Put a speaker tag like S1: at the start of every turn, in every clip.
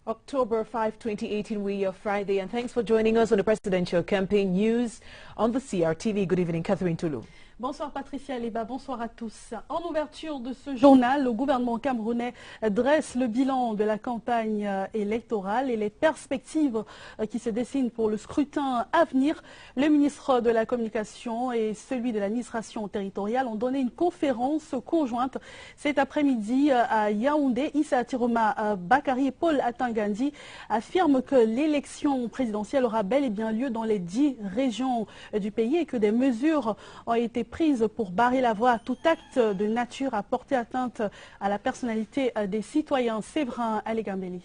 S1: October 5, 2018, we are Friday, and thanks for joining us on the Presidential Campaign News on the CRTV. Good evening, Catherine Toulou.
S2: Bonsoir Patricia Leba, bonsoir à tous. En ouverture de ce journal, le gouvernement camerounais dresse le bilan de la campagne électorale et les perspectives qui se dessinent pour le scrutin à venir. Le ministre de la Communication et celui de l'administration territoriale ont donné une conférence conjointe cet après-midi à Yaoundé. Issa Tiroma Bakari et Paul Atangandi affirment que l'élection présidentielle aura bel et bien lieu dans les 10 régions du pays et que des mesures ont été prises pour barrer la voie à tout acte de nature à porter atteinte à la personnalité des citoyens. Séverin Alégambeli.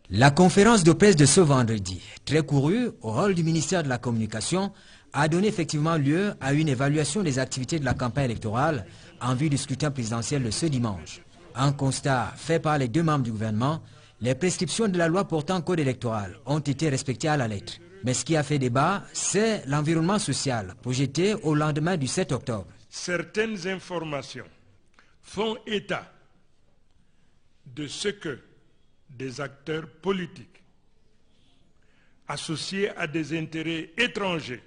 S3: La conférence de presse de ce vendredi, très courue au rôle du ministère de la Communication, a donné effectivement lieu à une évaluation des activités de la campagne électorale en vue du scrutin présidentiel de ce dimanche. Un constat fait par les deux membres du gouvernement, les prescriptions de la loi portant code électoral ont été respectées à la lettre. Mais ce qui a fait débat, c'est l'environnement social projeté au lendemain du 7 octobre.
S4: Certaines informations font état de ce que des acteurs politiques associés à des intérêts étrangers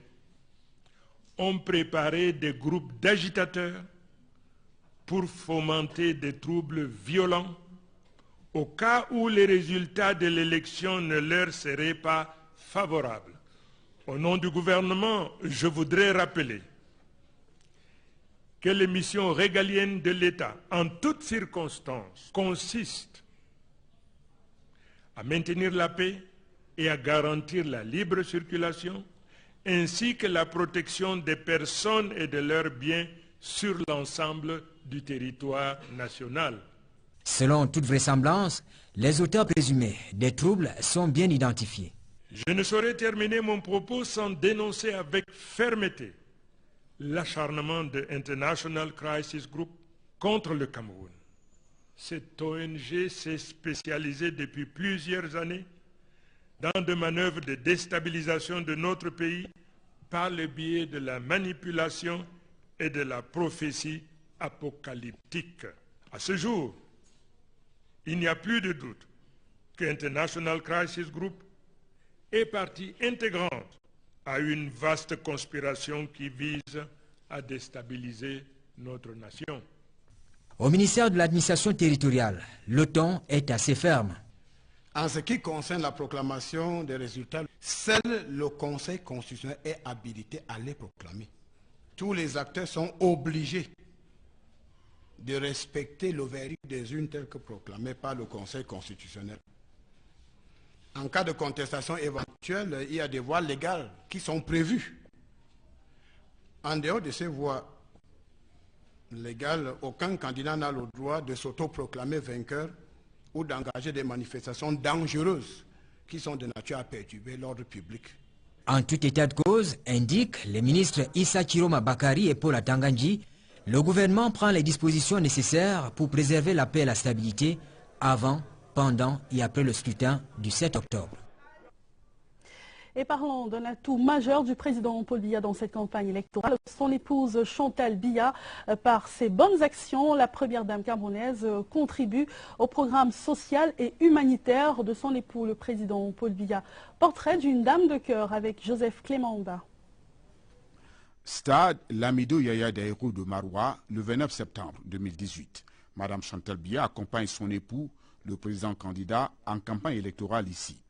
S4: ont préparé des groupes d'agitateurs pour fomenter des troubles violents au cas où les résultats de l'élection ne leur seraient pas favorables. Au nom du gouvernement, je voudrais rappeler que les missions régaliennes de l'État, en toutes circonstances, consistent à maintenir la paix et à garantir la libre circulation, ainsi que la protection des personnes et de leurs biens sur l'ensemble du territoire national.
S3: Selon toute vraisemblance, les auteurs présumés des troubles sont bien identifiés.
S4: Je ne saurais terminer mon propos sans dénoncer avec fermeté l'acharnement de International Crisis Group contre le Cameroun. Cette ONG s'est spécialisée depuis plusieurs années dans des manœuvres de déstabilisation de notre pays par le biais de la manipulation et de la prophétie apocalyptique. À ce jour, il n'y a plus de doute que International Crisis Group est partie intégrante à une vaste conspiration qui vise à déstabiliser notre nation.
S3: Au ministère de l'administration territoriale, le ton est assez ferme.
S5: En ce qui concerne la proclamation des résultats, seul le Conseil constitutionnel est habilité à les proclamer. Tous les acteurs sont obligés de respecter le verdict des urnes telles que proclamées par le Conseil constitutionnel. En cas de contestation éventuelle, il y a des voies légales qui sont prévues. En dehors de ces voies légales, aucun candidat n'a le droit de s'autoproclamer vainqueur ou d'engager des manifestations dangereuses qui sont de nature à perturber l'ordre public.
S3: En tout état de cause, indiquent les ministres Issa Tiroma Bakari et Paul Atangandi, le gouvernement prend les dispositions nécessaires pour préserver la paix et la stabilité avant, pendant et après le scrutin du 7 octobre.
S2: Et parlons d'un atout majeur du président Paul Biya dans cette campagne électorale. Son épouse Chantal Biya, par ses bonnes actions, la première dame camerounaise contribue au programme social et humanitaire de son époux, le président Paul Biya. Portrait d'une dame de cœur avec Joseph Clémanda.
S6: Stade Lamido Yaya Daïrou de Maroua, le 29 septembre 2018. Madame Chantal Biya accompagne son époux, le président candidat, en campagne électorale ici.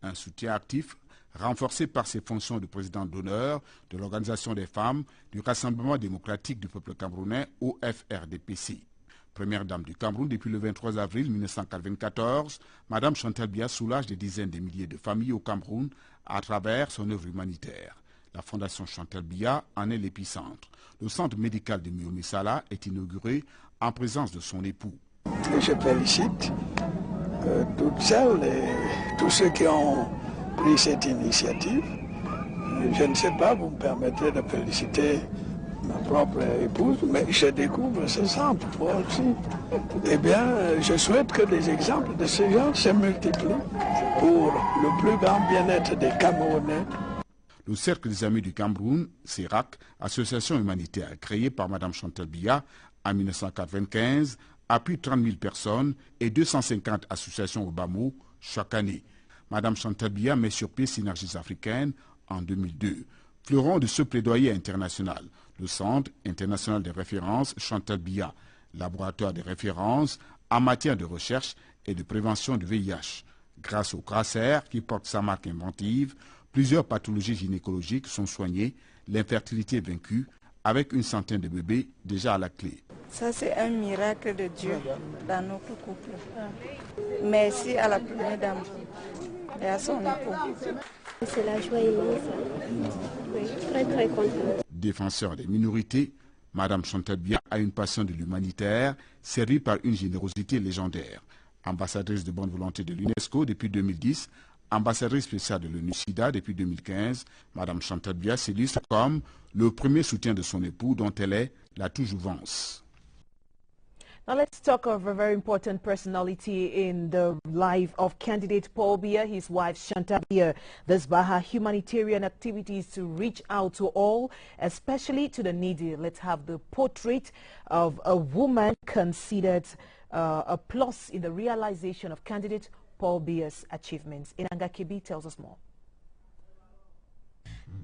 S6: Un soutien actif, renforcé par ses fonctions de président d'honneur de l'Organisation des femmes du Rassemblement démocratique du peuple camerounais, OFRDPC. Première dame du Cameroun depuis le 23 avril 1994, Madame Chantal Biya soulage des dizaines de milliers de familles au Cameroun à travers son œuvre humanitaire. La Fondation Chantal Biya en est l'épicentre. Le centre médical de Miomissala est inauguré en présence de son époux.
S7: Je félicite toutes celles et tous ceux qui ont pris cette initiative. Je ne sais pas, vous me permettrez de féliciter ma propre épouse, mais je découvre ce centre, moi aussi. Eh bien, je souhaite que des exemples de ce genre se multiplient pour le plus grand bien-être des Camerounais.
S6: Le Cercle des Amis du Cameroun, CERAC, association humanitaire créée par Mme Chantal Biya en 1995, appuie 30 000 personnes et 250 associations au Bamo chaque année. Madame Chantal Biya met sur pied Synergies africaines en 2002. Fleuron de ce plaidoyer international, le Centre international de référence Chantal Biya, laboratoire de référence en matière de recherche et de prévention du VIH. Grâce au CRACER, qui porte sa marque inventive, plusieurs pathologies gynécologiques sont soignées, l'infertilité vaincue, avec une centaine de bébés déjà à la clé.
S8: Ça, c'est un miracle de Dieu dans notre couple. Merci à la première dame et à son époux.
S9: C'est la joie immense. Oui, très très contente.
S6: Défenseur des minorités, Madame Chantal Biya a une passion de l'humanitaire, servie par une générosité légendaire. Ambassadrice de bonne volonté de l'UNESCO depuis 2010, ambassadrice spéciale de l'ONU-SIDA depuis 2015, Madame Chantal Biya s'illustre comme le premier soutien de son époux dont elle est la tout-jouvence.
S1: Now let's talk of a very important personality in the life of candidate Paul Biya, his wife Chantal Biya. This by her humanitarian activities to reach out to all, especially to the needy. Let's have the portrait of a woman considered a plus in the realization of candidate Paul Biya's achievements. Inanga Kibi tells us more.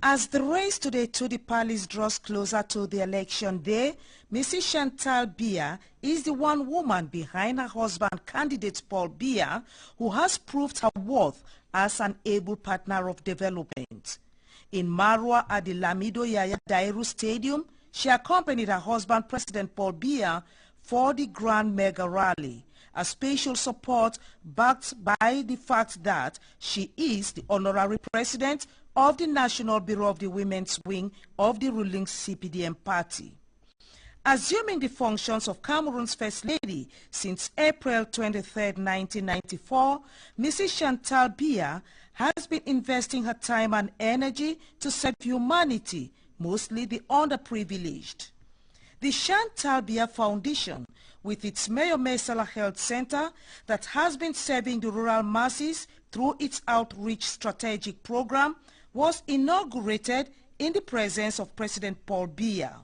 S10: As the race to the Tudi Palace draws closer to the election day, Mrs. Chantal Biya is the one woman behind her husband, candidate Paul Biya, who has proved her worth as an able partner of development. In Marwa at the Lamido Yaya Dairu Stadium, she accompanied her husband, President Paul Biya, for the Grand Mega Rally, a special support backed by the fact that she is the honorary president of the National Bureau of the Women's Wing of the ruling CPDM party. Assuming the functions of Cameroon's First Lady since April 23, 1994, Mrs. Chantal Biya has been investing her time and energy to serve humanity, mostly the underprivileged. The Chantal Biya Foundation, with its Mayor Mesala Health Center that has been serving the rural masses through its outreach strategic program, was inaugurated in the presence of President Paul Biya.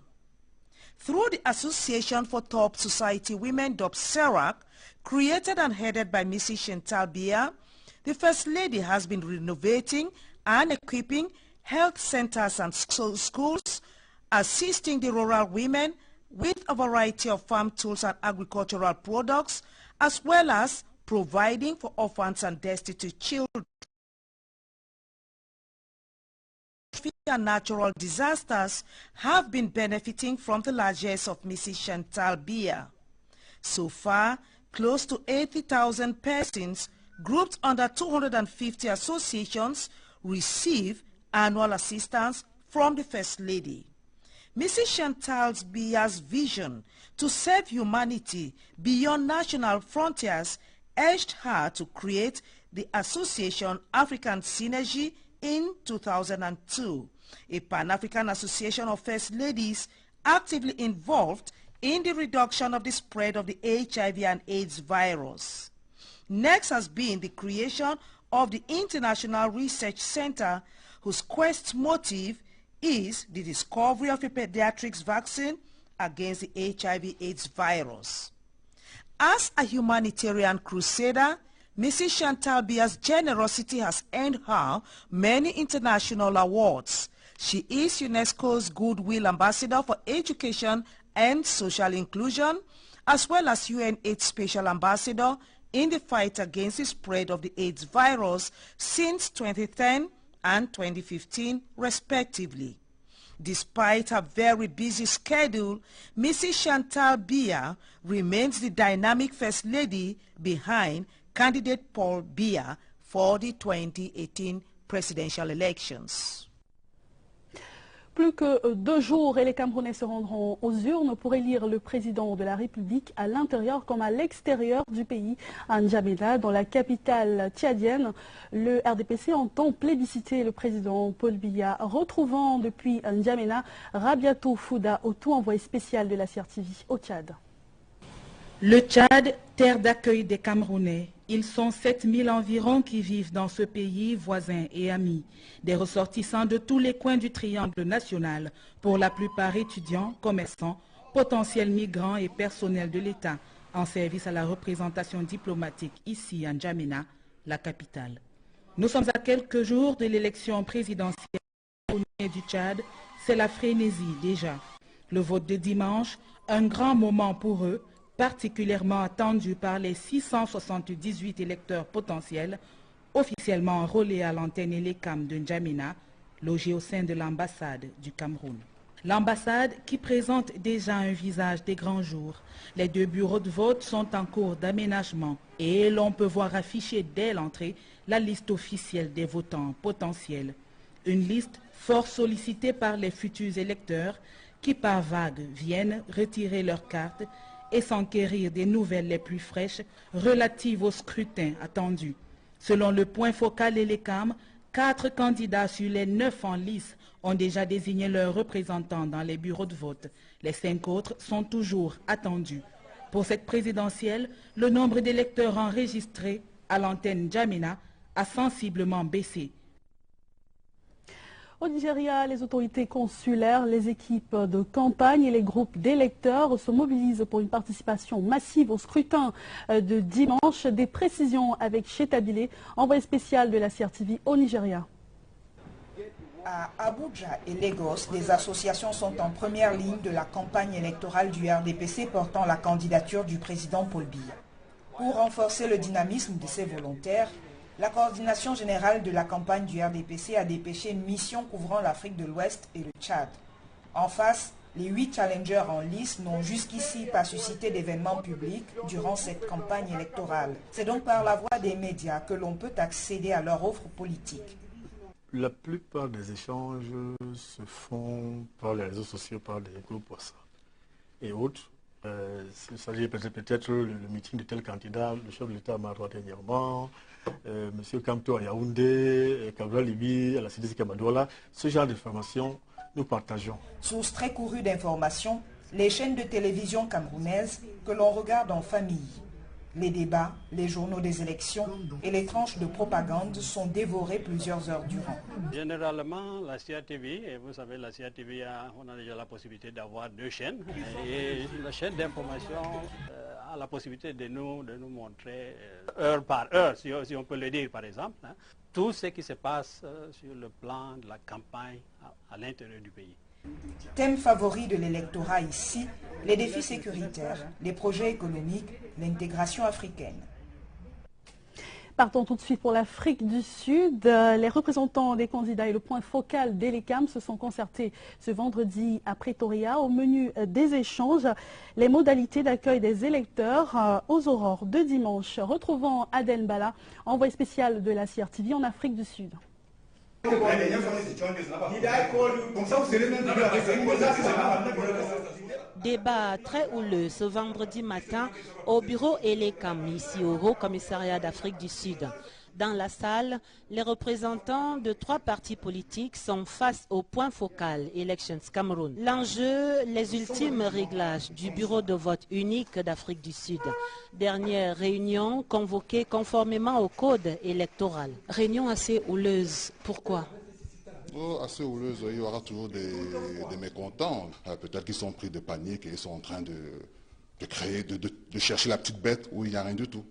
S10: Through the Association for Top Society Women, DOPSERAC, created and headed by Mrs. Chantal Biya, the First Lady has been renovating and equipping health centers and schools, assisting the rural women with a variety of farm tools and agricultural products, as well as providing for orphans and destitute children. And natural disasters have been benefiting from the largesse of Mrs. Chantal Biya. So far, close to 80,000 persons, grouped under 250 associations, receive annual assistance from the First Lady. Mrs. Chantal Biya's vision to serve humanity beyond national frontiers urged her to create the Association African Synergy in 2002, a Pan-African association of First Ladies actively involved in the reduction of the spread of the HIV and AIDS virus. Next has been the creation of the International Research Center, whose quest motive is the discovery of a pediatrics vaccine against the HIV/AIDS virus. As a humanitarian crusader, Mrs. Chantal Biya's generosity has earned her many international awards. She is UNESCO's Goodwill Ambassador for Education and Social Inclusion, as well as UNAIDS Special Ambassador in the fight against the spread of the AIDS virus since 2010 and 2015, respectively. Despite her very busy schedule, Mrs. Chantal Biya remains the dynamic First Lady behind candidate Paul Biya for the 2018 presidential elections.
S2: Plus que 2 jours et les Camerounais se rendront aux urnes pour élire le président de la République à l'intérieur comme à l'extérieur du pays, à N'Djamena, dans la capitale tchadienne. Le RDPC entend plébisciter le président Paul Biya, retrouvant depuis N'Djamena Rabiatou Fouda, au tout envoyé spécial de la CRTV au Tchad.
S11: Le Tchad, terre d'accueil des Camerounais. Ils sont 7000 environ qui vivent dans ce pays, voisins et amis. Des ressortissants de tous les coins du triangle national, pour la plupart étudiants, commerçants, potentiels migrants et personnels de l'État, en service à la représentation diplomatique ici à N'Djamena, la capitale. Nous sommes à quelques jours de l'élection présidentielle du Tchad. C'est la frénésie déjà. Le vote de dimanche, un grand moment pour eux, particulièrement attendu par les 678 électeurs potentiels officiellement enrôlés à l'antenne Elecam de N'Djamena, logés au sein de l'ambassade du Cameroun. L'ambassade qui présente déjà un visage des grands jours. Les 2 bureaux de vote sont en cours d'aménagement et l'on peut voir afficher dès l'entrée la liste officielle des votants potentiels. Une liste fort sollicitée par les futurs électeurs qui par vagues viennent retirer leurs cartes et s'enquérir des nouvelles les plus fraîches relatives au scrutin attendu. Selon le point focal Elecam, 4 candidats sur les 9 en lice ont déjà désigné leurs représentants dans les bureaux de vote. Les 5 autres sont toujours attendus. Pour cette présidentielle, le nombre d'électeurs enregistrés à l'antenne N'Djamena a sensiblement baissé.
S2: Au Nigeria, les autorités consulaires, les équipes de campagne et les groupes d'électeurs se mobilisent pour une participation massive au scrutin de dimanche. Des précisions avec Chetabile, envoyé spécial de la CRTV au Nigeria.
S10: À Abuja et Lagos, les associations sont en première ligne de la campagne électorale du RDPC portant la candidature du président Paul Biya. Pour renforcer le dynamisme de ces volontaires, la coordination générale de la campagne du RDPC a dépêché une mission couvrant l'Afrique de l'Ouest et le Tchad. En face, les 8 challengers en lice n'ont jusqu'ici pas suscité d'événements publics durant cette campagne électorale. C'est donc par la voie des médias que l'on peut accéder à leur offre politique.
S12: La plupart des échanges se font par les réseaux sociaux, par les groupes WhatsApp et autres. Il s'agit peut-être le meeting de tel candidat, le chef de l'État Marois dernièrement, M. Kamto à Yaoundé, Kabla Libi, à la CDC Kamadoula. Ce genre d'informations, nous partageons.
S10: Source très courue d'informations, les chaînes de télévision camerounaises que l'on regarde en famille. Les débats, les journaux des élections et les tranches de propagande sont dévorés plusieurs heures durant.
S13: Généralement, la CRTV, et vous savez, la CRTV, on a déjà la possibilité d'avoir 2 chaînes. Et la chaîne d'information a la possibilité de nous montrer heure par heure, si on peut le dire par exemple, tout ce qui se passe sur le plan de la campagne à l'intérieur du pays.
S10: Thème favori de l'électorat ici, les défis sécuritaires, les projets économiques, l'intégration africaine.
S2: Partons tout de suite pour l'Afrique du Sud. Les représentants des candidats et le point focal d'Elecam se sont concertés ce vendredi à Pretoria. Au menu des échanges, les modalités d'accueil des électeurs aux aurores de dimanche. Retrouvons Aden Bala, envoyé spécial de la CRTV en Afrique du Sud.
S14: Débat très houleux ce vendredi matin au bureau Elecam, ici au Haut Commissariat d'Afrique du Sud. Dans la salle, les représentants de 3 partis politiques sont face au point focal Elections Cameroun. L'enjeu, les ultimes réglages du bureau de vote unique d'Afrique du Sud. Dernière réunion convoquée conformément au code électoral. Réunion assez houleuse. Pourquoi ?
S15: Assez houleuse, il y aura toujours des mécontents. Peut-être qu'ils sont pris de panique et ils sont en train de créer, de chercher la petite bête où il n'y a rien du tout.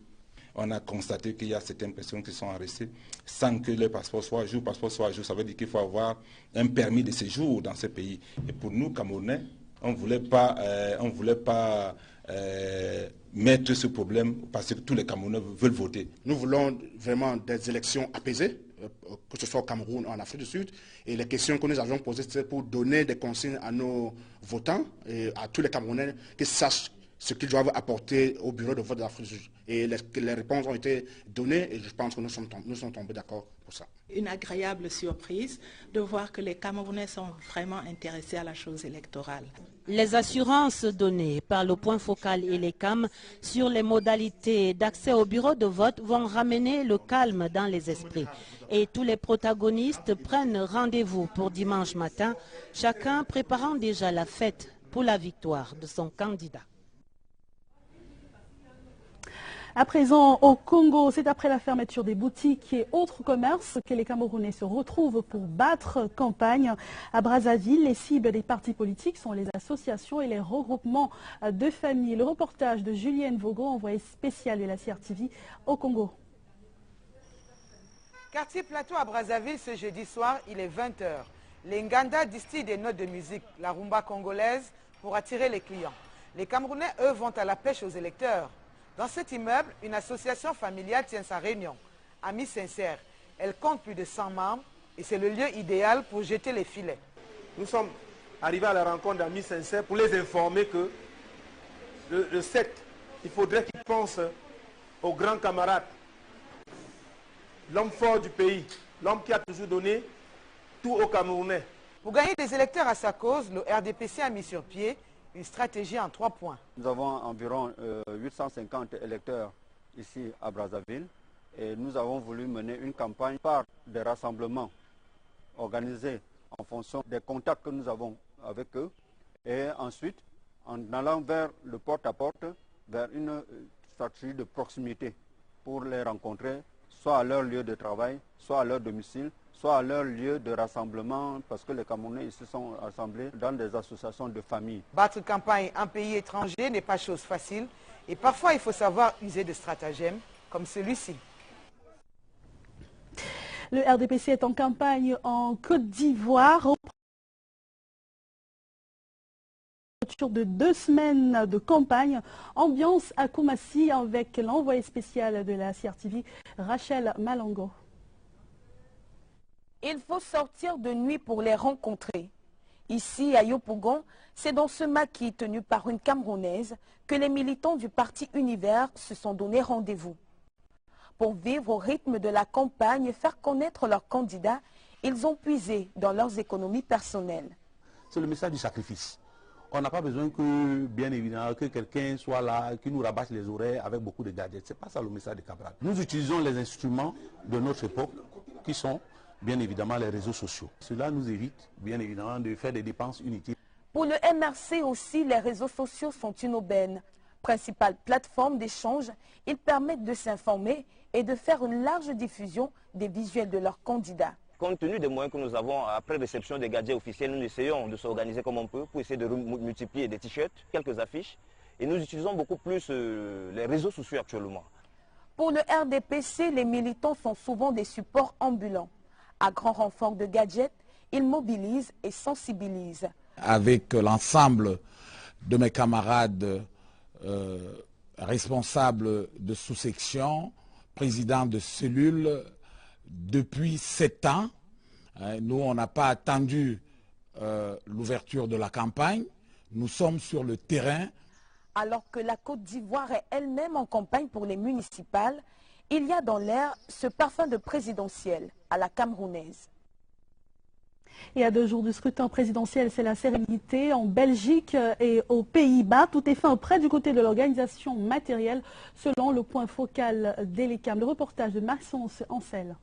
S16: On a constaté qu'il y a certaines personnes qui sont arrêtées sans que le passeport soit à jour. Passeport soit à jour, ça veut dire qu'il faut avoir un permis de séjour dans ce pays. Et pour nous, Camerounais, on ne voulait pas mettre ce problème parce que tous les Camerounais veulent voter.
S5: Nous voulons vraiment des élections apaisées, que ce soit au Cameroun ou en Afrique du Sud. Et les questions que nous avions posées, c'est pour donner des consignes à nos votants et à tous les Camerounais qui sachent ce qu'ils doivent apporter au bureau de vote d'Afrique du Sud. Et les réponses ont été données et je pense que nous sommes tombés d'accord pour ça.
S17: Une agréable surprise de voir que les Camerounais sont vraiment intéressés à la chose électorale.
S14: Les assurances données par le point focal Elecam sur les modalités d'accès au bureau de vote vont ramener le calme dans les esprits. Et tous les protagonistes prennent rendez-vous pour dimanche matin, chacun préparant déjà la fête pour la victoire de son candidat.
S2: À présent, au Congo, c'est après la fermeture des boutiques et autres commerces que les Camerounais se retrouvent pour battre campagne. À Brazzaville, les cibles des partis politiques sont les associations et les regroupements de familles. Le reportage de Julienne Vogo, envoyée spéciale de la CRTV au Congo.
S18: Quartier Plateau à Brazzaville, ce jeudi soir, il est 20h. Les Nganda distillent des notes de musique, la rumba congolaise, pour attirer les clients. Les Camerounais, eux, vont à la pêche aux électeurs. Dans cet immeuble, une association familiale tient sa réunion. Amis sincères, elle compte plus de 100 membres et c'est le lieu idéal pour jeter les filets.
S19: Nous sommes arrivés à la rencontre d'Amis sincères pour les informer que le 7, il faudrait qu'ils pensent aux grands camarades, l'homme fort du pays, l'homme qui a toujours donné tout aux Camerounais.
S18: Pour gagner des électeurs à sa cause, le RDPC a mis sur pied une stratégie en 3 points.
S20: Nous avons environ 850 électeurs ici à Brazzaville et nous avons voulu mener une campagne par des rassemblements organisés en fonction des contacts que nous avons avec eux et ensuite en allant vers le porte-à-porte, vers une stratégie de proximité pour les rencontrer, soit à leur lieu de travail, soit à leur domicile, soit à leur lieu de rassemblement, parce que les Camerounais ici sont rassemblés dans des associations de famille.
S18: Battre campagne en pays étranger n'est pas chose facile et parfois il faut savoir user de stratagèmes comme celui-ci.
S2: Le RDPC est en campagne en Côte d'Ivoire. De 2 semaines de campagne, ambiance à Koumassi avec l'envoyé spécial de la CRTV, Rachel Malongo.
S21: Il faut sortir de nuit pour les rencontrer. Ici, à Yopougon, c'est dans ce maquis tenu par une Camerounaise que les militants du parti Univers se sont donné rendez-vous. Pour vivre au rythme de la campagne et faire connaître leurs candidats, ils ont puisé dans leurs économies personnelles.
S22: C'est le message du sacrifice. On n'a pas besoin que, bien évidemment, que quelqu'un soit là, qui nous rabâche les oreilles avec beaucoup de gadgets. Ce n'est pas ça le message des camarades. Nous utilisons les instruments de notre époque, qui sont, bien évidemment, les réseaux sociaux. Cela nous évite, bien évidemment, de faire des dépenses inutiles.
S21: Pour le MRC aussi, les réseaux sociaux sont une aubaine. Principale plateforme d'échange, ils permettent de s'informer et de faire une large diffusion des visuels de leurs candidats.
S23: Compte tenu des moyens que nous avons, après réception des gadgets officiels, nous essayons de s'organiser comme on peut pour essayer de multiplier des t-shirts, quelques affiches. Et nous utilisons beaucoup plus les réseaux sociaux actuellement.
S21: Pour le RDPC, les militants sont souvent des supports ambulants. À grand renfort de gadgets, ils mobilisent et sensibilisent.
S24: Avec l'ensemble de mes camarades responsables de sous-section, présidents de cellules, depuis 7 ans, nous on n'a pas attendu l'ouverture de la campagne, nous sommes sur le terrain.
S21: Alors que la Côte d'Ivoire est elle-même en campagne pour les municipales, il y a dans l'air ce parfum de présidentiel à la camerounaise.
S2: Et à 2 jours du scrutin présidentiel, c'est la sérénité en Belgique et aux Pays-Bas. Tout est fin près du côté de l'organisation matérielle, selon le point focal d'Elecam. Le reportage de Maxence Ancel.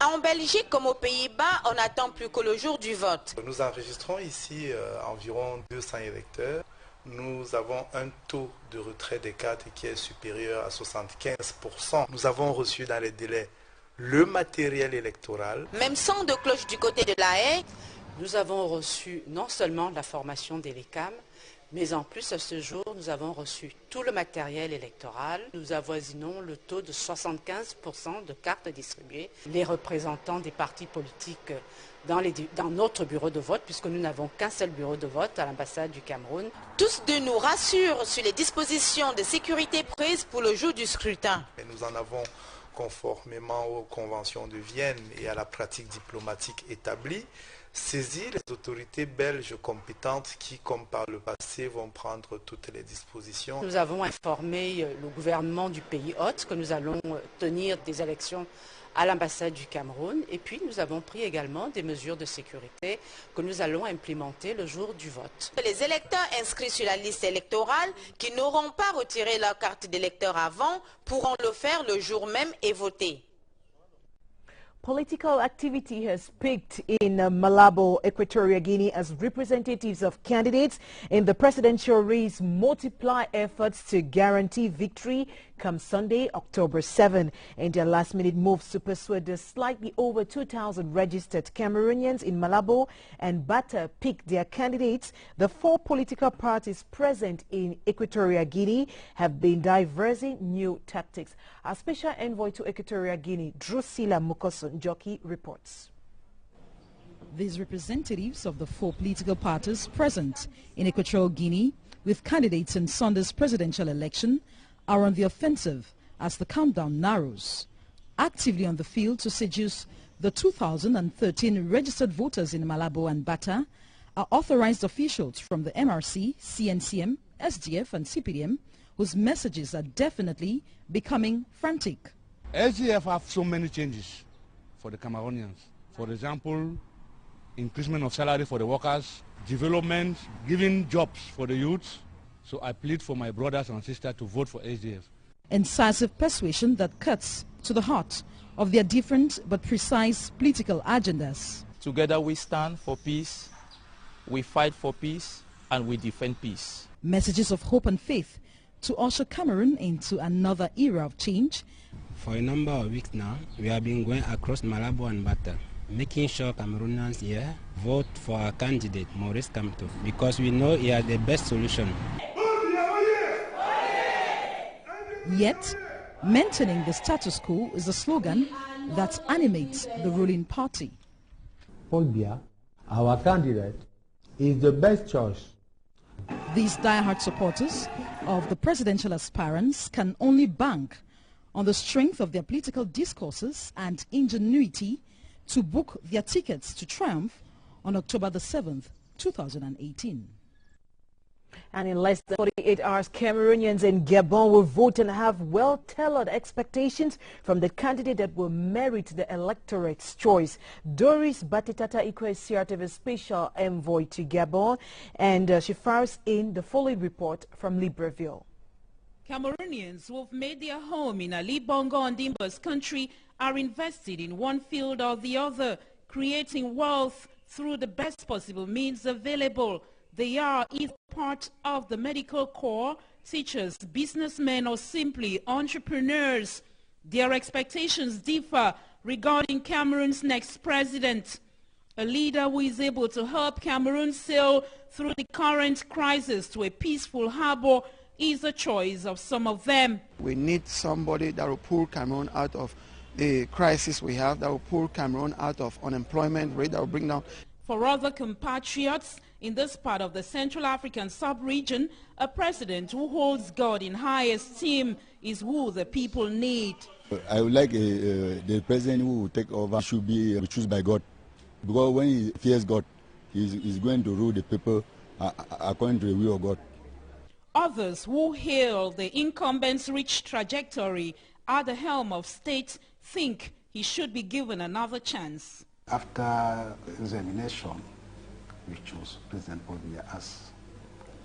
S25: En Belgique comme aux Pays-Bas, on n'attend plus que le jour du vote.
S26: Nous enregistrons ici environ 200 électeurs. Nous avons un taux de retrait des cartes qui est supérieur à 75%. Nous avons reçu dans les délais le matériel électoral.
S25: Même son de cloche du côté de la Haye.
S27: Nous avons reçu non seulement la formation d'Elecam, mais en plus à ce jour, nous avons reçu tout le matériel électoral. Nous avoisinons le taux de 75% de cartes distribuées. Les représentants des partis politiques dans notre bureau de vote, puisque nous n'avons qu'un seul bureau de vote à l'ambassade du Cameroun.
S25: Tous deux nous rassurent sur les dispositions de sécurité prises pour le jour du scrutin.
S26: Et nous en avons, conformément aux conventions de Vienne et à la pratique diplomatique établie, saisi les autorités belges compétentes qui, comme par le passé, vont prendre toutes les dispositions.
S27: Nous avons informé le gouvernement du pays hôte que nous allons tenir des élections à l'ambassade du Cameroun et puis nous avons pris également des mesures de sécurité que nous allons implémenter le jour du vote.
S25: Les électeurs inscrits sur la liste électorale qui n'auront pas retiré leur carte d'électeur avant pourront le faire le jour même et voter.
S1: Political activity has peaked in Malabo, Equatorial Guinea, as representatives of candidates in the presidential race multiply efforts to guarantee victory come Sunday, October 7. In their last-minute moves to persuade the slightly over 2,000 registered Cameroonians in Malabo and Bata pick their candidates, the four political parties present in Equatorial Guinea have been devising new tactics. Our special envoy to Equatorial Guinea, Drusilla Mukoso Njoki, reports.
S3: These representatives of the four political parties present in Equatorial Guinea with candidates in Sunday's presidential election are on the offensive as the countdown narrows, actively on the field to seduce the 2013 registered voters in Malabo and Bata are authorized officials from the MRC, CNCM, SDF and CPDM whose messages are definitely becoming frantic.
S4: SDF have so many changes for the Cameroonians. For example, increasement of salary for the workers, development, giving jobs for the youth. So I plead for my brothers and sisters to vote for SDF.
S3: Incisive persuasion that cuts to the heart of their different but precise political agendas.
S6: Together we stand for peace, we fight for peace, and we defend peace.
S3: Messages of hope and faith to usher Cameroon into another era of change.
S7: For a number of weeks now, we have been going across Malabo and Bata, making sure Cameroonians here vote for our candidate, Maurice Kamto, because we know he has the best solution.
S3: Yet, maintaining the status quo is a slogan that animates the ruling party.
S8: Paul Biya, our candidate, is the best choice.
S3: These diehard supporters of the presidential aspirants can only bank on the strength of their political discourses and ingenuity to book their tickets to triumph on October the 7th, 2018.
S1: And in less than 48 hours, Cameroonians in Gabon will vote and have well-tailored expectations from the candidate that will merit the electorate's choice. Doris Batitata Ikwe is CRTV's special envoy to Gabon, and she fires in the following report from Libreville.
S11: Cameroonians who have made their home in Ali Bongo Ondimba's country are invested in one field or the other, creating wealth through the best possible means available. They are either part of the medical corps, teachers, businessmen, or simply entrepreneurs. Their expectations differ regarding Cameroon's next president. A leader who is able to help Cameroon sail through the current crisis to a peaceful harbor is the choice of some of them.
S9: We need somebody that will pull Cameroon out of the crisis we have, that will pull Cameroon out of unemployment rate, that will bring down.
S11: For other compatriots in this part of the Central African sub-region, a president who holds God in high esteem is who the people need.
S28: I would like the president who will take over should be chosen by God, because when he fears God, he's going to rule the people according to the will of God.
S11: Others who hail the incumbent's rich trajectory at the helm of state think he should be given another chance.
S29: After examination, we chose President Paul Biya as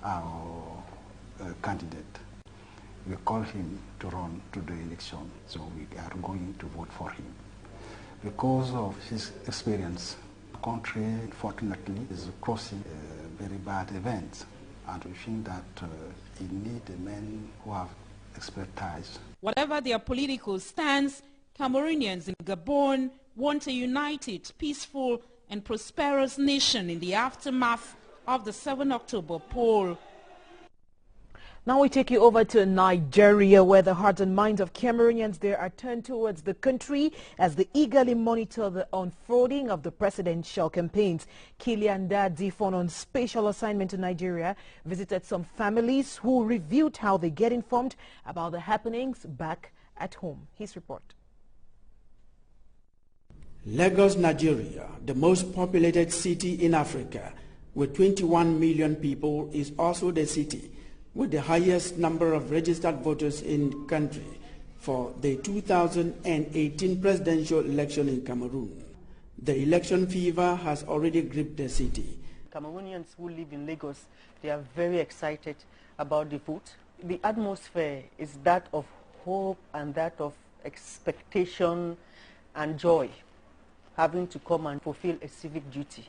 S29: our candidate. We called him to run to the election, so we are going to vote for him. Because of his experience, the country, unfortunately, is crossing very bad events, and we think that he needs men who have expertise.
S11: Whatever their political stance, Cameroonians in Gabon want a united, peaceful, and prosperous nation in the aftermath of the 7 October poll.
S1: Now we take you over to Nigeria, where the hearts and minds of Cameroonians there are turned towards the country as they eagerly monitor the unfolding of the presidential campaigns. Kilian Difon, on special assignment to Nigeria, visited some families who reviewed how they get informed about the happenings back at home. His report.
S30: Lagos, Nigeria, the most populated city in Africa, with 21 million people, is also the city with the highest number of registered voters in the country for the 2018 presidential election in Cameroon. The election fever has already gripped the city.
S31: Cameroonians who live in Lagos, they are very excited about the vote. The atmosphere is that of hope and that of expectation and joy. having to come and fulfill a civic duty.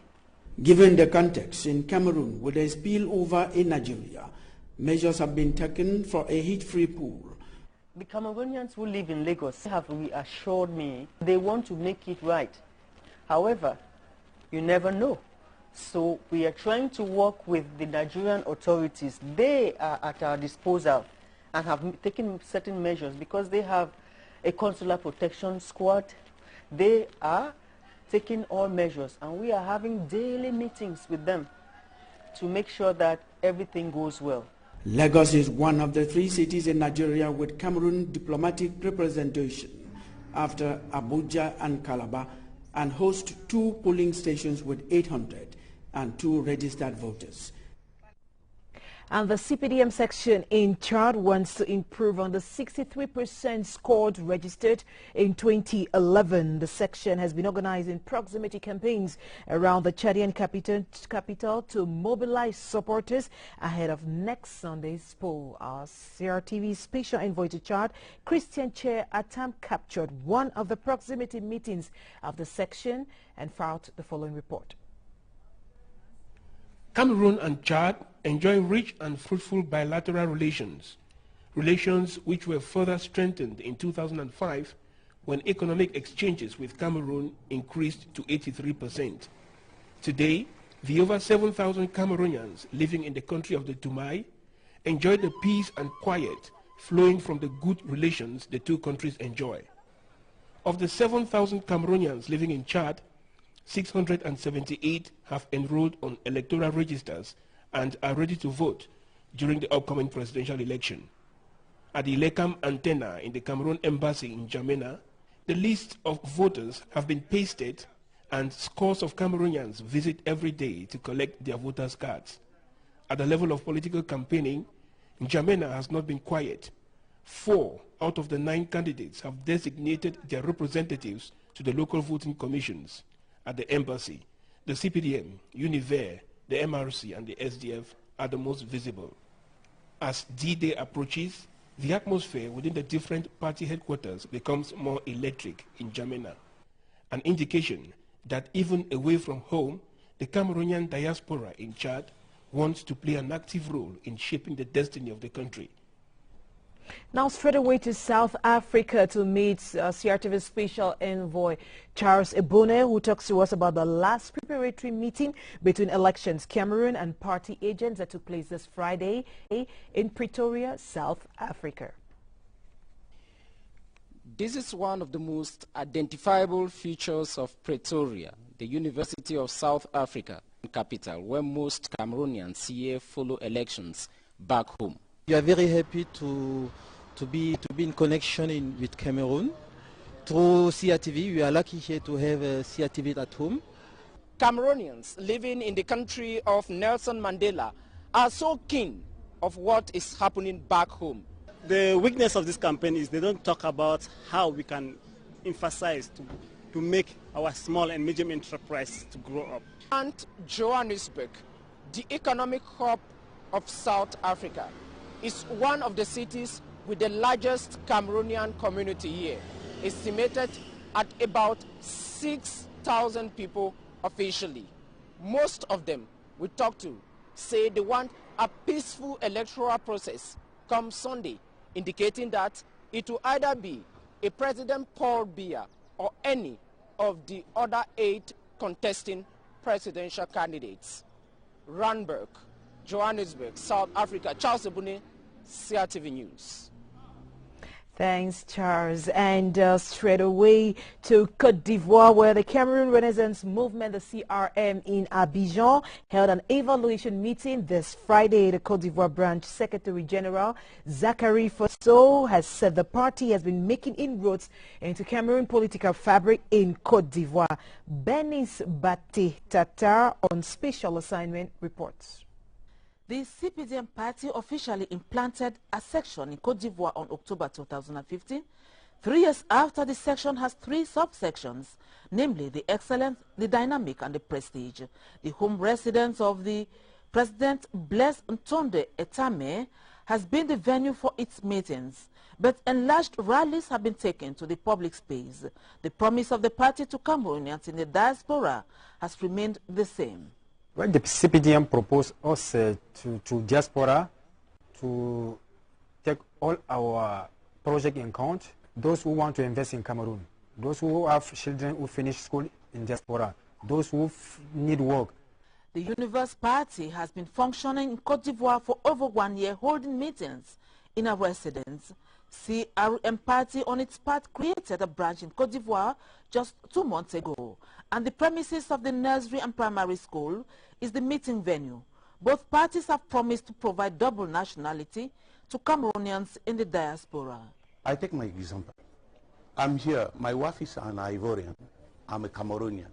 S30: Given the context in Cameroon with a spillover in Nigeria, measures have been taken for a heat-free pool.
S31: The Cameroonians who live in Lagos have reassured me they want to make it right. However, you never know. So we are trying to work with the Nigerian authorities. They are at our disposal and have taken certain measures because they have a consular protection squad. They are taking all measures, and we are having daily meetings with them to make sure that everything goes well.
S30: Lagos is one of the 3 cities in Nigeria with Cameroon diplomatic representation after Abuja and Calabar, and hosts 2 polling stations with 802 registered voters.
S1: And the CPDM section in Chad wants to improve on the 63% scored registered in 2011. The section has been organizing proximity campaigns around the Chadian capital to mobilize supporters ahead of next Sunday's poll. Our CRTV special envoy to Chad, Christian Chair Atam, captured one of the proximity meetings of the section and filed the following report.
S5: Cameroon and Chad enjoy rich and fruitful bilateral relations which were further strengthened in 2005 when economic exchanges with Cameroon increased to 83%. Today, the over 7,000 Cameroonians living in the country of the Tumai enjoy the peace and quiet flowing from the good relations the 2 countries enjoy. Of the 7,000 Cameroonians living in Chad, 678 have enrolled on electoral registers and are ready to vote during the upcoming presidential election. At the Lekam antenna in the Cameroon embassy in N'Djamena, the list of voters have been pasted and scores of Cameroonians visit every day to collect their voters' cards. At the level of political campaigning, N'Djamena has not been quiet. 4 out of the 9 candidates have designated their representatives to the local voting commissions. At the embassy, the CPDM, Univer, the MRC and the SDF are the most visible. As D-Day approaches, the atmosphere within the different party headquarters becomes more electric in N'Djamena, an indication that even away from home, the Cameroonian diaspora in Chad wants to play an active role in shaping the destiny of the country.
S1: Now straight away to South Africa to meet CRTV Special Envoy Charles Ebone, who talks to us about the last preparatory meeting between Elections Cameroon and party agents that took place this Friday in Pretoria, South Africa.
S10: This is one of the most identifiable features of Pretoria, the University of South Africa capital, where most Cameroonians here follow elections back home.
S12: We are very happy to be in connection with Cameroon. Through CRTV, we are lucky here to have CRTV at home.
S27: Cameroonians living in the country of Nelson Mandela are so keen of what is happening back home.
S13: The weakness of this campaign is they don't talk about how we can emphasize to make our small and medium enterprise to grow up.
S27: And Johannesburg, the economic hub of South Africa, is one of the cities with the largest Cameroonian community here, estimated at about 6,000 people officially. Most of them we talk to say they want a peaceful electoral process come Sunday, indicating that it will either be a President Paul Biya or any of the other 8 contesting presidential candidates. Randburg, Johannesburg, South Africa. Charles Ebone, CRTV News.
S1: Thanks, Charles. And straight away to Côte d'Ivoire, where the Cameroon Renaissance Movement, the CRM in Abidjan, held an evaluation meeting this Friday. The Côte d'Ivoire branch Secretary General Zachary Fosso has said the party has been making inroads into Cameroon political fabric in Côte d'Ivoire. Benis Bate-Tatar on special assignment reports.
S14: The CPDM party officially implanted a section in Côte d'Ivoire on October 2015. 3 years after, the section has 3 subsections, namely the excellence, the dynamic, and the prestige. The home residence of the President Blaise Ntonde Etame has been the venue for its meetings, but enlarged rallies have been taken to the public space. The promise of the party to Cameroonians in the diaspora has remained the same.
S2: Well, the CPDM proposed us to diaspora to take all our project in account, those who want to invest in Cameroon, those who have children who finish school in diaspora, those who need work.
S14: The Universe Party has been functioning in Côte d'Ivoire for over 1 year, holding meetings in a residence. CRM Party on its part created a branch in Côte d'Ivoire just 2 months ago, and the premises of the nursery and primary school is the meeting venue. Both parties have promised to provide double nationality to Cameroonians in the diaspora.
S15: I take my example. I'm here, my wife is an Ivorian, I'm a Cameroonian.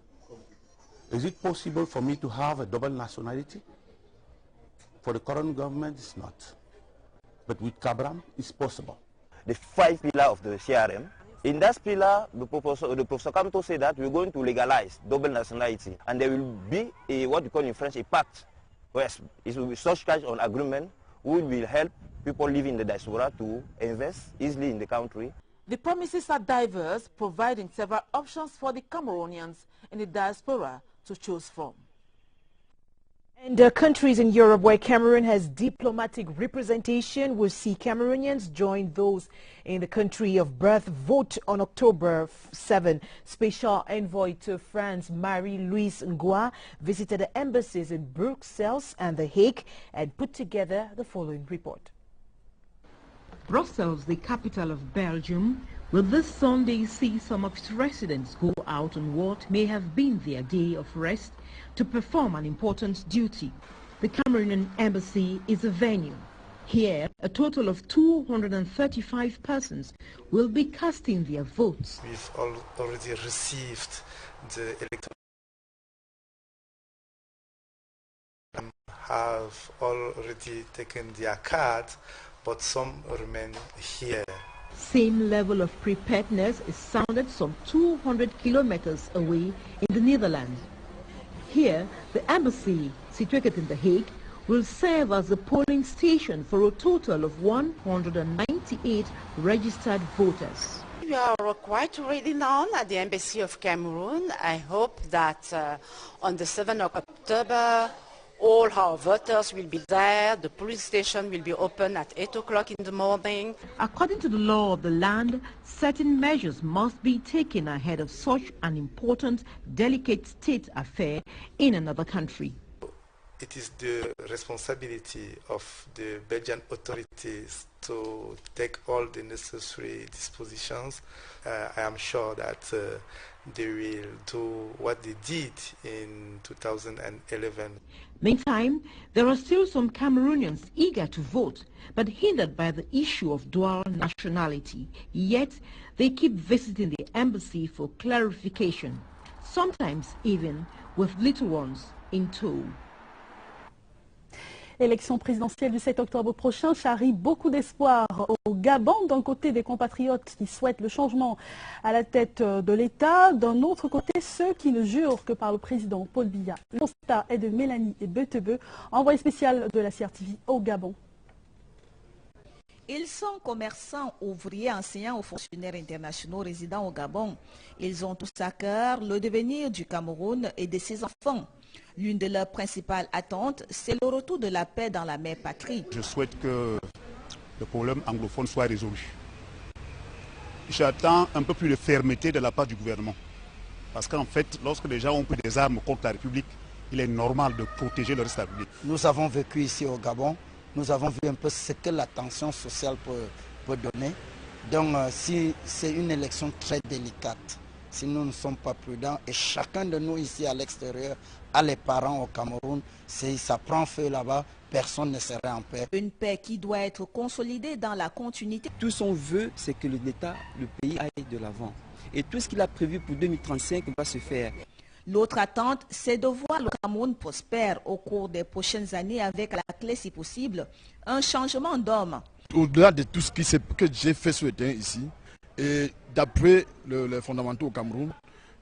S15: Is it possible for me to have a double nationality? For the current government, it's not. But with Cabram, it's possible.
S16: The 5 pillars of the CRM. In that pillar, the Professor Kamto said that we're going to legalize double nationality. And there will be what we call in French a pact. Yes, it will be such kind of agreement which will help people living in the diaspora to invest easily in the country.
S14: The promises are diverse, providing several options for the Cameroonians in the diaspora to choose from.
S1: And countries in Europe where Cameroon has diplomatic representation will see Cameroonians join those in the country of birth vote on October 7. Special envoy to France, Marie-Louise Ngoa, visited the embassies in Brussels and The Hague and put together the following report.
S17: Brussels, the capital of Belgium, will this Sunday see some of its residents go out on what may have been their day of rest to perform an important duty. The Cameroonian embassy is a venue. Here, a total of 235 persons will be casting their votes.
S26: We've already received the electoral have already taken their card, but some remain here.
S17: Same level of preparedness is sounded some 200 kilometers away in the Netherlands. Here, the embassy, situated in The Hague, will serve as a polling station for a total of 198 registered voters.
S27: We are quite ready now at the Embassy of Cameroon. I hope that on the 7th of October, all our voters will be there. The polling station will be open at 8 o'clock in the morning.
S17: According to the law of the land, certain measures must be taken ahead of such an important, delicate state affair in another country.
S26: It is the responsibility of the Belgian authorities to take all the necessary dispositions. I am sure that they will do what they did in 2011.
S17: Meantime, there are still some Cameroonians eager to vote, but hindered by the issue of dual nationality. Yet, they keep visiting the embassy for clarification, sometimes even with little ones in tow.
S18: Élection présidentielle du 7 octobre prochain charrie beaucoup d'espoir au Gabon, d'un côté des compatriotes qui souhaitent le changement à la tête de l'État, d'un autre côté ceux qui ne jurent que par le président Paul Biya. Le constat est de Mélanie Betebe, envoyée spéciale de la CRTV au Gabon.
S19: Ils sont commerçants, ouvriers, enseignants ou fonctionnaires internationaux résidant au Gabon. Ils ont tous à cœur le devenir du Cameroun et de ses enfants. L'une de leurs principales attentes, c'est le retour de la paix dans la mère patrie.
S20: Je souhaite que le problème anglophone soit résolu. J'attends un peu plus de fermeté de la part du gouvernement. Parce qu'en fait, lorsque les gens ont pris des armes contre la République, il est normal de protéger le reste de la République.
S9: Nous avons vécu ici au Gabon, nous avons vu un peu ce que la tension sociale peut donner. Donc si c'est une élection très délicate, si nous ne sommes pas prudents, et chacun de nous ici à l'extérieur a les parents au Cameroun, si ça prend feu là-bas, personne ne serait en paix.
S19: Une paix qui doit être consolidée dans la continuité.
S21: Tout son vœu, c'est que l'État, le pays aille de l'avant. Et tout ce qu'il a prévu pour 2035 va se faire.
S19: L'autre attente, c'est de voir le Cameroun prospère au cours des prochaines années avec à la clé, si possible, un changement d'homme.
S22: Au-delà de tout ce que j'ai fait sur le terrain ici, et d'après les fondamentaux au Cameroun,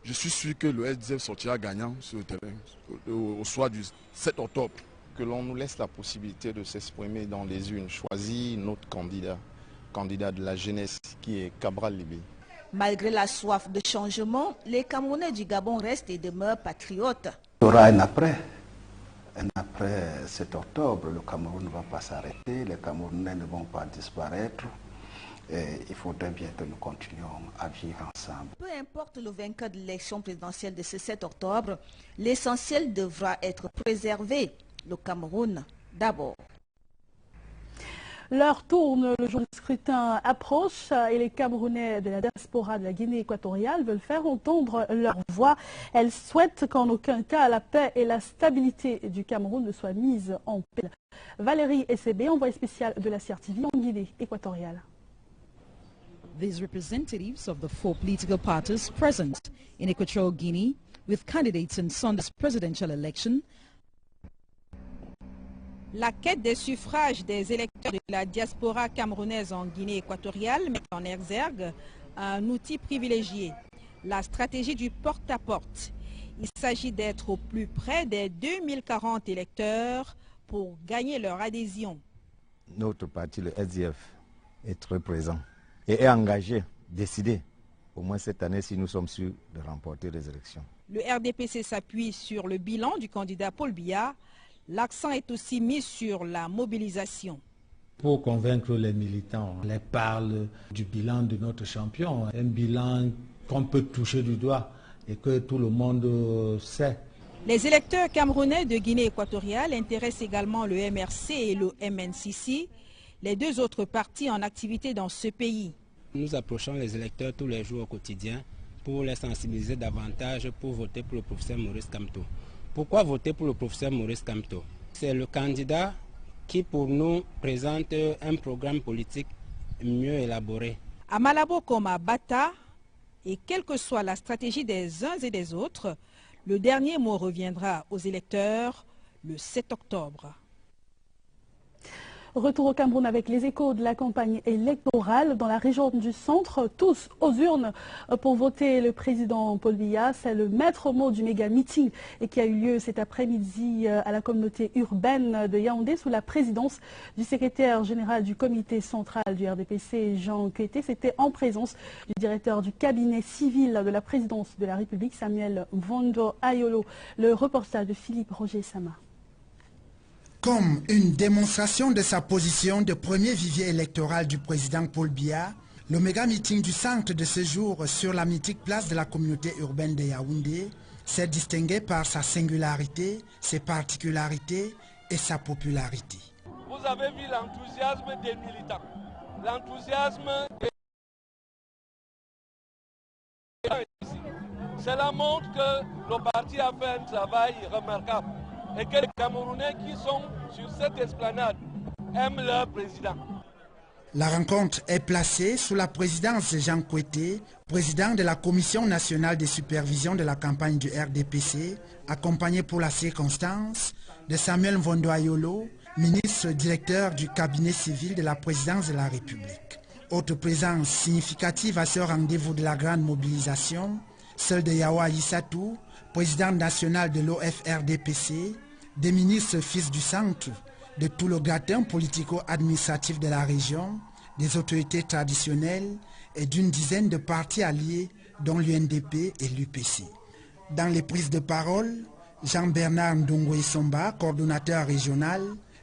S22: je suis sûr que le SDF sortira gagnant sur le terrain au soir du 7 octobre
S3: que l'on nous laisse la possibilité de s'exprimer dans les urnes, choisir notre candidat de la jeunesse qui est Cabral Libé.
S19: Malgré la soif de changement, les Camerounais du Gabon restent et demeurent patriotes.
S4: Il y aura un après. Un après 7 octobre, le Cameroun ne va pas s'arrêter, les Camerounais ne vont pas disparaître. Et il faudrait bien que nous continuions à vivre ensemble.
S19: Peu importe le vainqueur de l'élection présidentielle de ce 7 octobre, l'essentiel devra être préservé. Le Cameroun d'abord.
S18: L'heure tourne, le jour du scrutin approche et les Camerounais de la diaspora de la Guinée équatoriale veulent faire entendre leur voix. Elles souhaitent qu'en aucun cas la paix et la stabilité du Cameroun ne soient mises en péril. Valérie SCB, envoyée spéciale de la CRTV en Guinée équatoriale.
S6: These representatives of the 4 political parties present in Equatorial Guinea with candidates in Sunday's presidential election.
S7: La quête des suffrages des électeurs de la diaspora camerounaise en Guinée équatoriale met en exergue un outil privilégié, la stratégie du porte-à-porte. Il s'agit d'être au plus près des 2040 électeurs pour gagner leur adhésion.
S8: Notre parti, le SDF, est très présent et est engagé, décidé, au moins cette année, si nous sommes sûrs de remporter les élections.
S7: Le RDPC s'appuie sur le bilan du candidat Paul Biya. L'accent est aussi mis sur la mobilisation.
S11: Pour convaincre les militants, on les parle du bilan de notre champion, un bilan qu'on peut toucher du doigt et que tout le monde sait.
S7: Les électeurs camerounais de Guinée équatoriale intéressent également le MRC et le MNCC, les 2 autres partis en activité dans ce pays.
S23: Nous approchons les électeurs tous les jours au quotidien pour les sensibiliser davantage pour voter pour le professeur Maurice Kamto. Pourquoi voter pour le professeur Maurice Kamto? C'est le candidat qui pour nous présente un programme politique mieux élaboré.
S7: À Malabo comme à Bata, et quelle que soit la stratégie des uns et des autres, le dernier mot reviendra aux électeurs le 7 octobre.
S18: Retour au Cameroun avec les échos de la campagne électorale dans la région du centre, tous aux urnes pour voter le président Paul Biya. C'est le maître mot du méga meeting qui a eu lieu cet après-midi à la communauté urbaine de Yaoundé sous la présidence du secrétaire général du comité central du RDPC, Jean Kété. C'était en présence du directeur du cabinet civil de la présidence de la République, Samuel Mvondo Ayolo. Le reportage de Philippe Roger Sama.
S24: Comme une démonstration de sa position de premier vivier électoral du président Paul Biya, le méga-meeting du centre de ce jour sur la mythique place de la communauté urbaine de Yaoundé s'est distingué par sa singularité, ses particularités et sa popularité.
S25: Vous avez vu l'enthousiasme des militants, l'enthousiasme des... Cela montre que le parti a fait un travail remarquable et que les Camerounais qui sont sur cette esplanade aiment leur président.
S24: La rencontre est placée sous la présidence de Jean Kété, président de la Commission nationale de supervision de la campagne du RDPC, accompagné pour la circonstance de Samuel Mvondo Ayolo, ministre directeur du cabinet civil de la présidence de la République. Autre présence significative à ce rendez-vous de la grande mobilisation, celle de Yawa Issatou, président national de l'OFRDPC, des ministres fils du centre, de tout le gratin politico-administratif de la région, des autorités traditionnelles et d'une dizaine de partis alliés dont l'UNDP et l'UPC. Dans les prises de parole, Jean-Bernard Ndongo Somba, coordonnateur régional,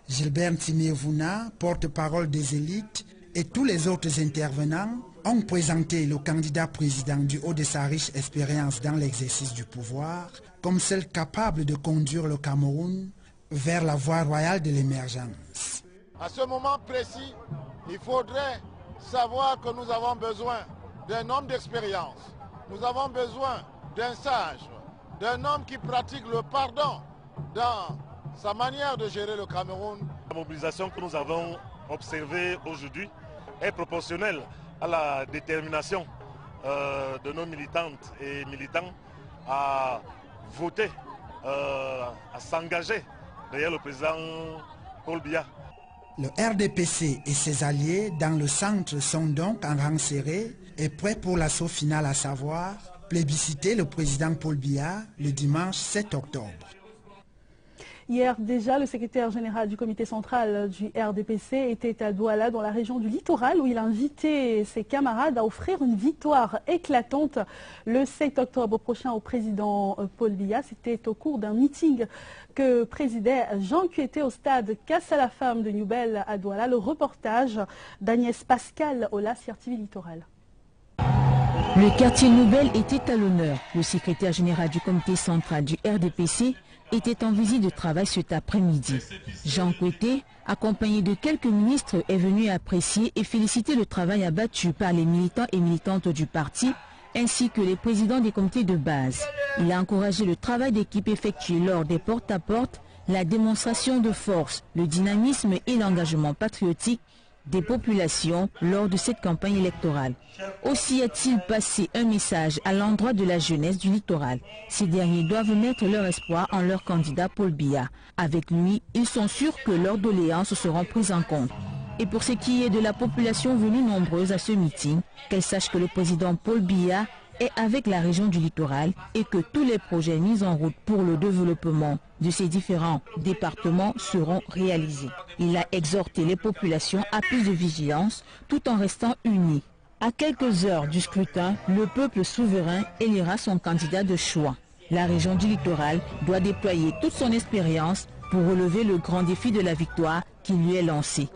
S24: Gilbert Timévouna, porte-parole des élites et tous les autres intervenants ont présenté le candidat président du haut de sa riche expérience dans l'exercice du pouvoir comme seul capable de conduire le Cameroun vers la voie royale de l'émergence.
S28: À ce moment précis, il faudrait savoir que nous avons besoin d'un homme d'expérience. Nous avons besoin d'un sage, d'un homme qui pratique le pardon dans sa manière de gérer le Cameroun.
S29: La mobilisation que nous avons observée aujourd'hui est proportionnelle à la détermination de nos militantes et militants à voter, à s'engager derrière le président Paul Biya.
S24: Le RDPC et ses alliés dans le centre sont donc en rang serré et prêts pour l'assaut final, à savoir plébisciter le président Paul Biya le dimanche 7 octobre.
S18: Hier déjà, le secrétaire général du comité central du RDPC était à Douala, dans la région du littoral, où il a invité ses camarades à offrir une victoire éclatante le 7 octobre prochain au président Paul Biya. C'était au cours d'un meeting que présidait Jean Kueté au stade Casse-à-la-Femme de Newbel à Douala. Le reportage d'Agnès Pascal au CRTV Littoral.
S17: Le quartier Newbel était à l'honneur. Le secrétaire général du comité central du RDPC était en visite de travail cet après-midi. Jean Kueté, accompagné de quelques ministres, est venu apprécier et féliciter le travail abattu par les militants et militantes du parti, ainsi que les présidents des comités de base. Il a encouragé le travail d'équipe effectué lors des porte-à-porte, la démonstration de force, le dynamisme et l'engagement patriotique des populations lors de cette campagne électorale. Aussi a-t-il passé un message à l'endroit de la jeunesse du littoral. Ces derniers doivent mettre leur espoir en leur candidat Paul Biya. Avec lui, ils sont sûrs que leurs doléances seront prises en compte. Et pour ce qui est de la population venue nombreuse à ce meeting, qu'elle sache que le président Paul Biya est avec la région du littoral et que tous les projets mis en route pour le développement de ces différents départements seront réalisés. Il a exhorté les populations à plus de vigilance tout en restant unis. À quelques heures du scrutin, le peuple souverain élira son candidat de choix. La région du littoral doit déployer toute son expérience pour relever le grand défi de la victoire qui lui est lancé.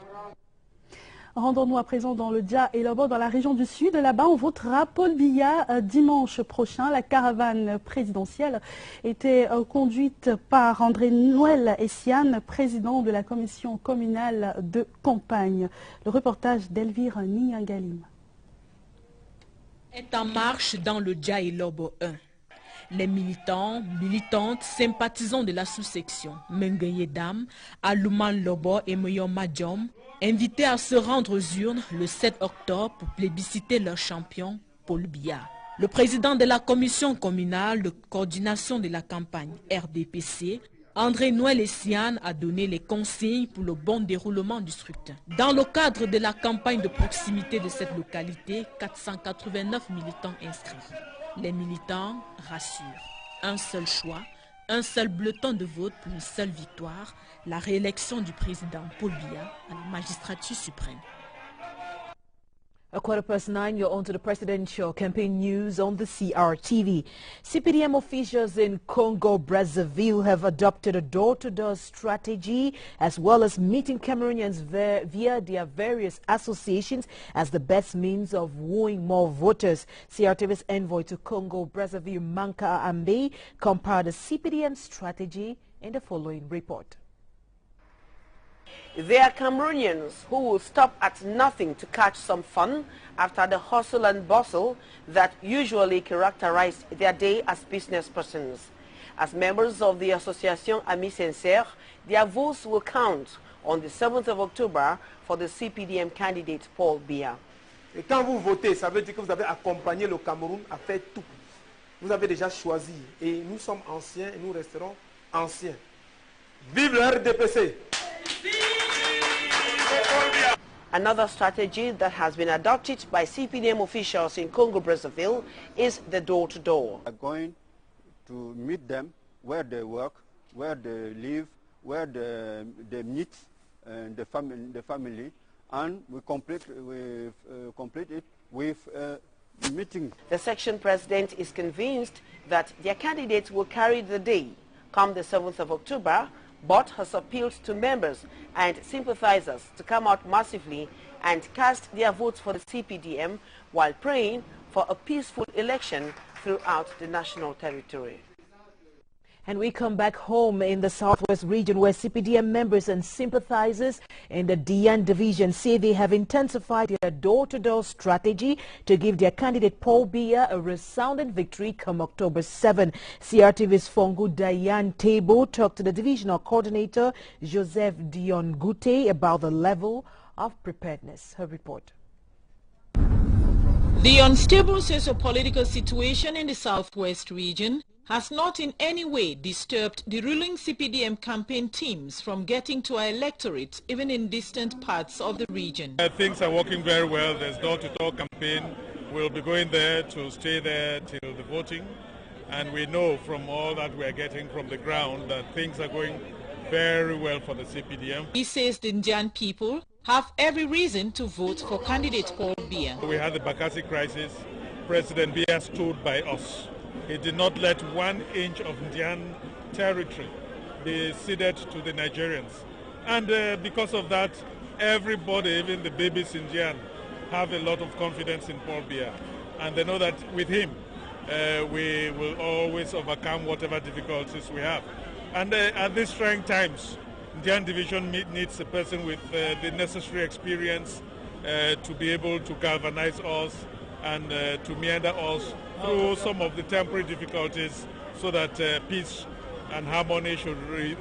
S18: Rendons-nous à présent dans le Dia et Lobo, dans la région du Sud. Là-bas, on votera Paul Biya dimanche prochain. La caravane présidentielle était conduite par André Noël Essiane, président de la commission communale de campagne. Le reportage d'Elvire Ninyangalim.
S1: Est en marche dans le Dia et Lobo 1. Les militants, militantes, sympathisants de la sous-section Mengaye Dam, Aluman Lobo et Moyon Madjom, invités à se rendre aux urnes le 7 octobre pour plébisciter leur champion, Paul Biya. Le président de la commission communale de coordination de la campagne RDPC, André Noël Essiane, a donné les consignes pour le bon déroulement du scrutin. Dans le cadre de la campagne de proximité de cette localité, 489 militants inscrits. Les militants rassurent. Un seul choix, un seul bulletin de vote pour une seule victoire, la réélection du président Paul Biya à la magistrature suprême.
S2: A 9:15, you're on to the presidential campaign news on the CRTV. CPDM officials in Congo, Brazzaville have adopted a door-to-door strategy as well as meeting Cameroonians via their various associations as the best means of wooing more voters. CRTV's envoy to Congo, Brazzaville, Manka Ambe, compared the CPDM strategy in the following report.
S5: There are Cameroonians who will stop at nothing to catch some fun after the hustle and bustle that usually characterize their day as business persons. As members of the Association Amis Sincères, their votes will count on the 7th of October for the CPDM candidate Paul Biya.
S10: Et quand vous votez, ça veut dire que vous avez accompagné le Cameroun à faire tout. Vous avez déjà choisi et nous sommes anciens et nous resterons anciens. Vive le RDPC!
S5: Another strategy that has been adopted by CPDM officials in Congo-Brazzaville is the door-to-door.
S12: We are going to meet them where they work, where they live, where they meet the family, and we complete it with meeting.
S5: The section president is convinced that their candidates will carry the day come the 7th of October, but has appealed to members and sympathizers to come out massively and cast their votes for the CPDM while praying for a peaceful election throughout the national territory.
S2: And we come back home in the southwest region where CPDM members and sympathizers in the Dian division say they have intensified their door-to-door strategy to give their candidate Paul Biya a resounding victory come October 7. CRTV's Fongu Dian Tebo talked to the divisional coordinator Joseph Dion Gute about the level of preparedness. Her report.
S1: The unstable socio-political situation in the southwest region has not in any way disturbed the ruling CPDM campaign teams from getting to our electorate, even in distant parts of the region.
S13: Things are working very well. There's door-to-door campaign. We'll be going there to stay there till the voting. And we know from all that we are getting from the ground that things are going very well for the CPDM.
S1: He says the Indian people have every reason to vote for candidate Paul Biya.
S13: We had the Bakassi crisis. President Biya stood by us. He did not let 1 inch of Indian territory be ceded to the Nigerians. And because of that, everybody, even the babies in Indian, have a lot of confidence in Paul Biya. And they know that with him, we will always overcome whatever difficulties we have. And at these trying times, Indian Division needs a person with the necessary experience to be able to galvanize us and to meander us through some of the temporary difficulties so that peace and harmony should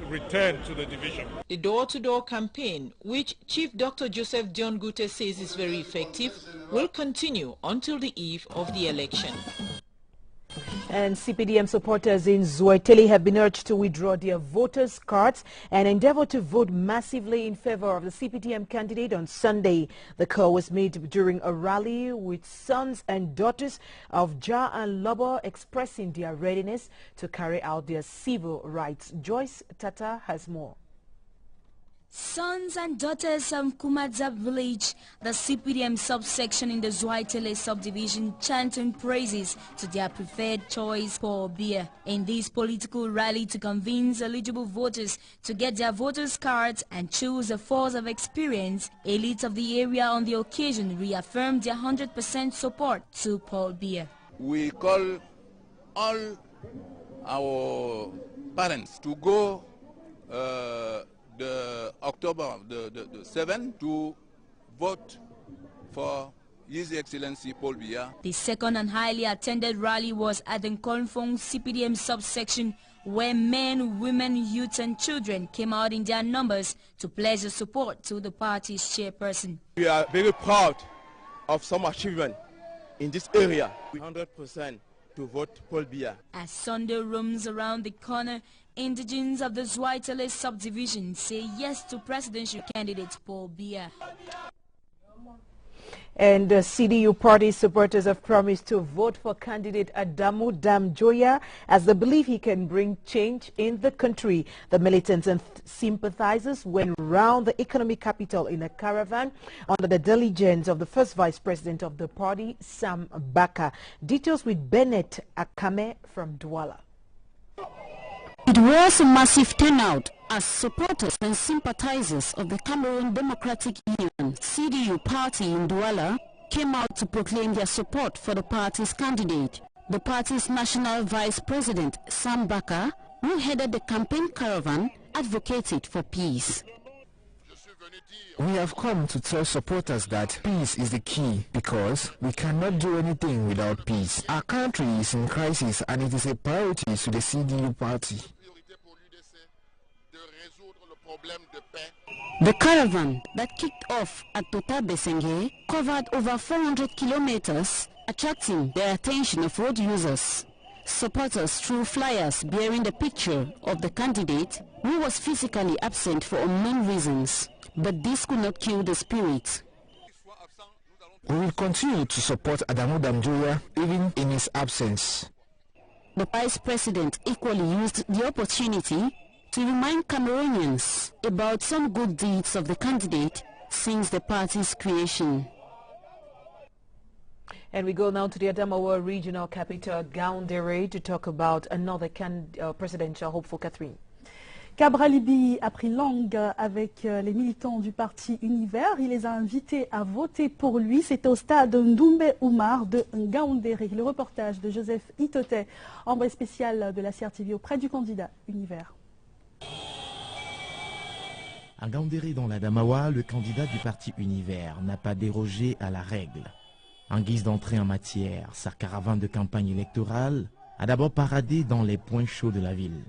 S13: return to the division.
S1: The door-to-door campaign, which Chief Dr. Joseph John Gute says is very effective, will continue until the eve of the election.
S2: And CPDM supporters in Zoetele have been urged to withdraw their voters' cards and endeavor to vote massively in favor of the CPDM candidate on Sunday. The call was made during a rally with sons and daughters of Jah and Lobo expressing their readiness to carry out their civil rights. Joyce Tata has more.
S9: Sons and daughters of Kumadza village, the CPDM subsection in the Zoetele subdivision, chanting praises to their preferred choice, Paul Biya, in this political rally to convince eligible voters to get their voters' cards and choose a force of experience. Elites of the area on the occasion reaffirmed their 100% support to Paul Biya.
S14: We call all our parents to go the October the 7th to vote for His Excellency Paul Biya.
S9: The second and highly attended rally was at the Nkolfong CPDM subsection, where men, women, youth and children came out in their numbers to pledge their support to the party's chairperson.
S15: We are very proud of some achievement in this area. 100% to vote Paul Biya.
S9: As Sunday roams around the corner, indigents of the Zoetele subdivision say yes to presidential candidate Paul Biya.
S2: And CDU party supporters have promised to vote for candidate Adamu Damjoya as they believe he can bring change in the country. The militants and sympathizers went round the economic capital in a caravan under the diligence of the first vice president of the party, Sam Baka. Details with Bennett Akame from Douala.
S16: It was a massive turnout as supporters and sympathizers of the Cameroon Democratic Union CDU party in Douala came out to proclaim their support for the party's candidate. The party's national vice president, Sam Baka, who headed the campaign caravan, advocated for peace.
S20: We have come to tell supporters that peace is the key because we cannot do anything without peace. Our country is in crisis and it is a priority to the CDU party.
S16: The caravan that kicked off at Tota Besenge covered over 400 kilometers, attracting the attention of road users. Supporters threw flyers bearing the picture of the candidate who was physically absent for unknown reasons. But this could not kill the spirit.
S20: We will continue to support Adamu Damjoya even in his absence.
S16: The vice president equally used the opportunity to remind Cameroonians about some good deeds of the candidate since the party's creation.
S2: And we go now to the Adamawa regional capital, Gaoundéré, to talk about another presidential hope for Catherine.
S18: Cabral Libby a pris langue avec les militants du parti Univers. Il les a invités à voter pour lui. C'est au stade Ndoumbe Oumar de Ngaoundéré. Le reportage de Joseph Itote, envoyé spécial de la CRTV auprès du candidat Univers.
S21: À Ngaoundéré dans l'Adamawa, le candidat du parti Univers n'a pas dérogé à la règle. En guise d'entrée en matière, sa caravane de campagne électorale a d'abord paradé dans les points chauds de la ville.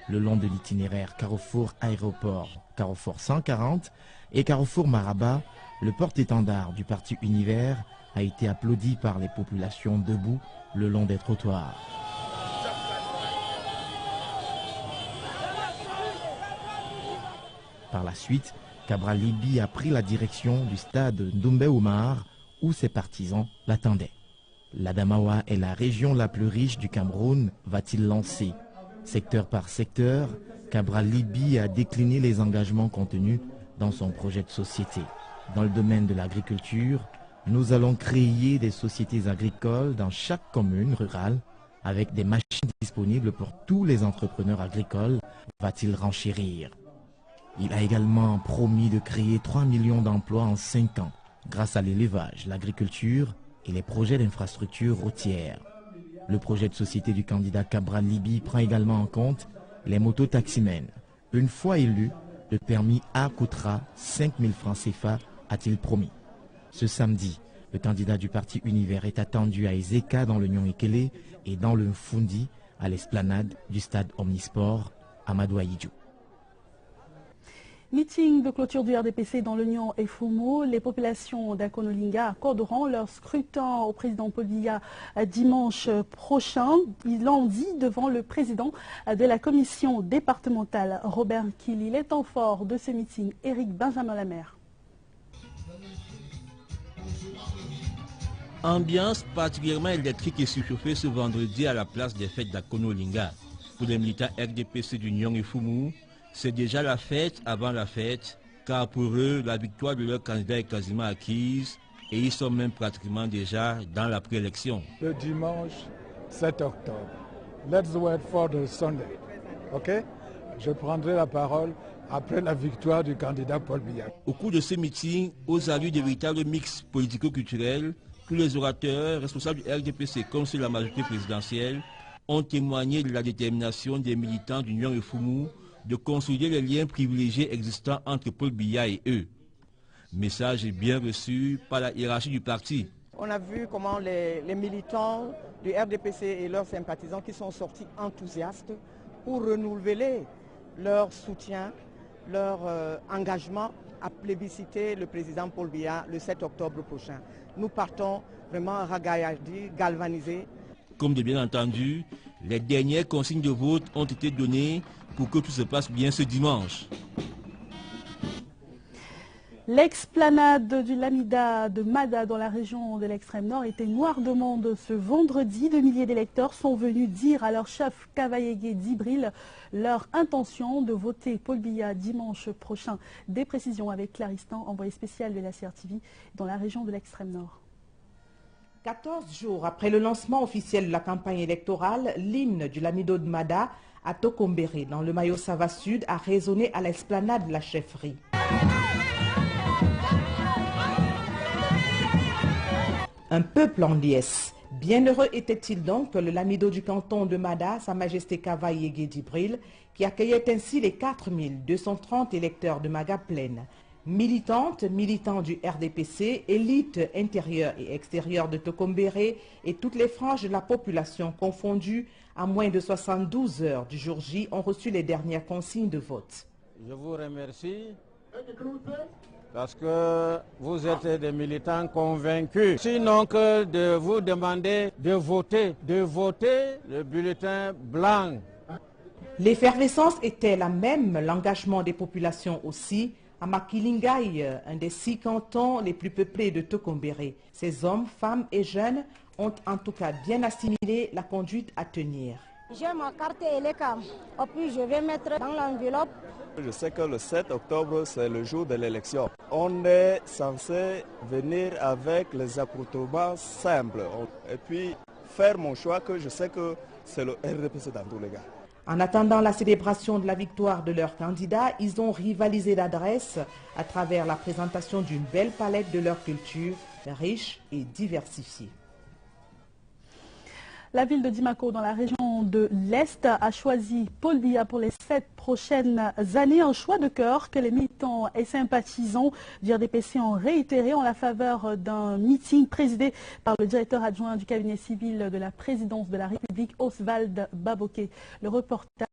S21: Le long de l'itinéraire Carrefour-Aéroport, Carrefour 140 et Carrefour Maraba, le porte-étendard du parti Univers a été applaudi par les populations debout le long des trottoirs. Par la suite, Cabral Libby a pris la direction du stade Ndoumbe Oumar où ses partisans l'attendaient. L'Adamawa est la région la plus riche du Cameroun, va-t-il lancer. Secteur par secteur, Cabral Libye a décliné les engagements contenus dans son projet de société. Dans le domaine de l'agriculture, nous allons créer des sociétés agricoles dans chaque commune rurale avec des machines disponibles pour tous les entrepreneurs agricoles, va-t-il renchérir. Il a également promis de créer 3 millions d'emplois en 5 ans grâce à l'élevage, l'agriculture et les projets d'infrastructures routières. Le projet de société du candidat Cabral Libye prend également en compte les mototaximens. Une fois élu, le permis A coûtera 5 000 francs CFA, a-t-il promis. Ce samedi, le candidat du parti Univers est attendu à Ezeka dans le Nyon-Ekele et dans le Mfundi à l'esplanade du stade Omnisport Amadou Ahidjo.
S18: Meeting de clôture du RDPC dans l'Union et Fumo. Les populations d'Akonolinga accorderont leur scrutin au président Paul Biya dimanche prochain. Ils l'ont dit devant le président de la commission départementale, Robert Kili. Les temps forts de ce meeting, Éric Benjamin Lamère.
S3: Ambiance particulièrement électrique et surchauffée ce vendredi à la place des fêtes d'Akonolinga. Pour les militants RDPC du Nyon et Fumu, c'est déjà la fête avant la fête, car pour eux, la victoire de leur candidat est quasiment acquise et ils sont même pratiquement déjà dans la préélection.
S4: Le dimanche 7 octobre, let's wait for the Sunday, ok? Je prendrai la parole après la victoire du candidat Paul Biya.
S3: Au cours de ce meeting, aux allures de véritables mix politico-culturels, tous les orateurs responsables du RDPC comme ceux de la majorité présidentielle ont témoigné de la détermination des militants du Nyon et Fumu de consolider les liens privilégiés existants entre Paul Biya et eux. Message bien reçu par la hiérarchie du parti.
S6: On a vu comment les militants du RDPC et leurs sympathisants qui sont sortis enthousiastes pour renouveler leur soutien, leur engagement à plébisciter le président Paul Biya le 7 octobre prochain. Nous partons vraiment ragaillardis, galvanisés.
S3: Comme de bien entendu, les dernières consignes de vote ont été données pour que tout se passe bien ce dimanche.
S18: L'explanade du Lamida de Mada dans la région de l'extrême nord était noire de monde ce vendredi. De milliers d'électeurs sont venus dire à leur chef Kavayegue Dibril leur intention de voter Paul Biya dimanche prochain. Des précisions avec Claristan, envoyé spécial de la CRTV dans la région de l'extrême nord.
S8: 14 jours après le lancement officiel de la campagne électorale, l'hymne du Lamido de Mada à Tokombéré, dans le Mayo Sava Sud, a résonné à l'esplanade de la chefferie. Un peuple en liesse. Bienheureux était-il donc que le Lamido du canton de Mada, Sa Majesté Kavayegue Dibril, qui accueillait ainsi les 4230 électeurs de Maga Plaine. Militantes, militants du RDPC, élite intérieure et extérieure de Tokombéré et toutes les franges de la population confondues, à moins de 72 heures du jour J, ont reçu les dernières consignes de vote.
S11: Je vous remercie parce que vous êtes des militants convaincus. Sinon que de vous demander de voter le bulletin blanc.
S8: L'effervescence était la même, l'engagement des populations aussi. À Makilingaï, un des 6 cantons les plus peuplés de Tokombéré. Ces hommes, femmes et jeunes ont en tout cas bien assimilé la conduite à tenir.
S19: J'ai ma carte Elecam, et puis je vais mettre dans l'enveloppe.
S22: Je sais que le 7 octobre, c'est le jour de l'élection. On est censé venir avec les accoutrements simples et puis faire mon choix que je sais que c'est le RDPC dans tous les cas.
S8: En attendant la célébration de la victoire de leur candidat, ils ont rivalisé d'adresse à travers la présentation d'une belle palette de leur culture, riche et diversifiée.
S18: La ville de Dimako, dans la région de l'Est, a choisi Paul Biya pour les 7 prochaines années. Un choix de cœur que les militants et sympathisants du RDPC ont réitéré en la faveur d'un meeting présidé par le directeur adjoint du cabinet civil de la présidence de la République, Oswald Baboké. Le reportage.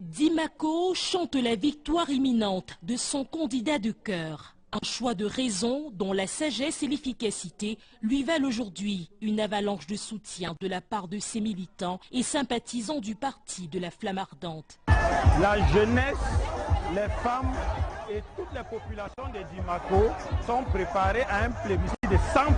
S26: Dimako chante la victoire imminente de son candidat de cœur. Un choix de raison dont la sagesse et l'efficacité lui valent aujourd'hui une avalanche de soutien de la part de ses militants et sympathisants du parti de la Flamme Ardente.
S11: La jeunesse, les femmes et toutes les populations de Dimako sont préparées à un plébiscite de 100%.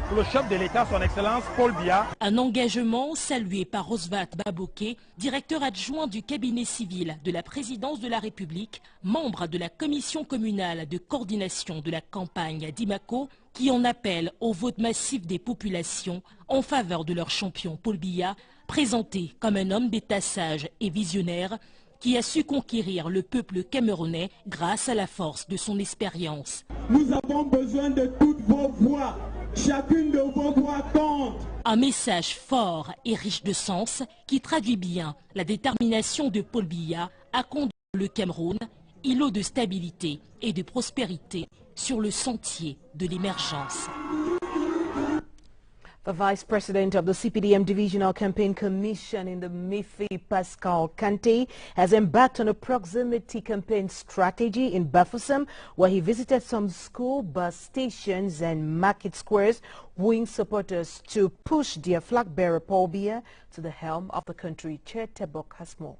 S7: pour le chef de l'État, son Excellence Paul Biya.
S26: Un engagement salué par Osvat Baboké, directeur adjoint du cabinet civil de la présidence de la République, membre de la commission communale de coordination de la campagne d'Imako, qui en appelle au vote massif des populations en faveur de leur champion Paul Biya, présenté comme un homme d'État sage et visionnaire qui a su conquérir le peuple camerounais grâce à la force de son expérience.
S10: Nous avons besoin de toutes vos voix. Chacune de vos voix compte.
S26: Un message fort et riche de sens qui traduit bien la détermination de Paul Biya à conduire le Cameroun, îlot de stabilité et de prospérité sur le sentier de l'émergence.
S2: The Vice President of the CPDM Divisional Campaign Commission in the MIFI, Pascal Kante, has embarked on a proximity campaign strategy in Bafoussam, where he visited some school, bus stations and market squares, wooing supporters to push their flag bearer Paul Biya to the helm of the country. Chair Tebok has more.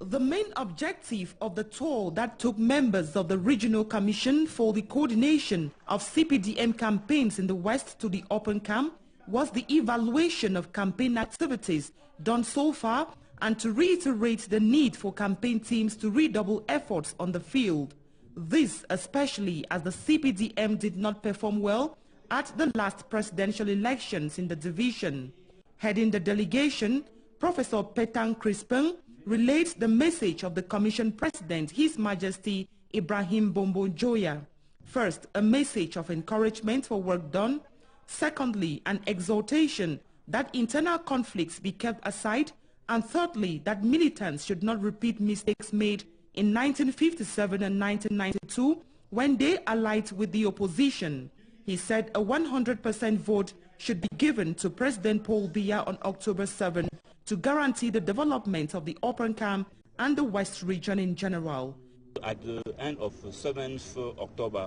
S8: The main objective of the tour that took members of the Regional Commission for the Coordination of CPDM campaigns in the West to the Open Camp was the evaluation of campaign activities done so far and to reiterate the need for campaign teams to redouble efforts on the field. This especially as the CPDM did not perform well at the last presidential elections in the division. Heading the delegation, Professor Petang Crispin relates the message of the Commission President, His Majesty Ibrahim Bombo Joya. First, a message of encouragement for work done. Secondly, an exhortation that internal conflicts be kept aside. And thirdly, that militants should not repeat mistakes made in 1957 and 1992 when they allied with the opposition. He said a 100% vote should be given to President Paul Biya on October 7 to guarantee the development of the Open Camp and the West region in general.
S17: At the end of 7th October,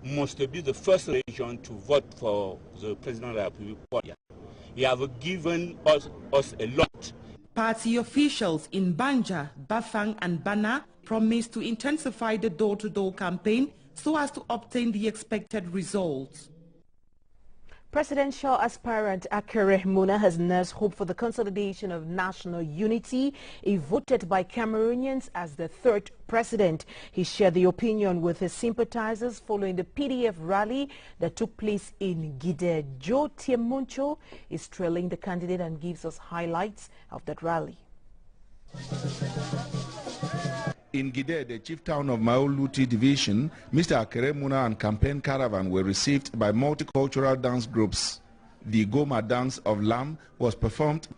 S17: must be the first region to vote for the President of the Republic. He has given us a lot.
S8: Party officials in Banja, Bafang and Bana promised to intensify the door-to-door campaign so as to obtain the expected results.
S2: Presidential aspirant Akere Muna has nursed hope for the consolidation of national unity if voted by Cameroonians as the third president. He shared the opinion with his sympathizers following the PDF rally that took place in Gide. Joe Tiemuncho is trailing the candidate and gives us highlights of that rally.
S23: In Gide, the chief town of Mauluti division, Mr. Akere Muna and campaign caravan were received by multicultural dance groups. The Goma dance of Lam was performed,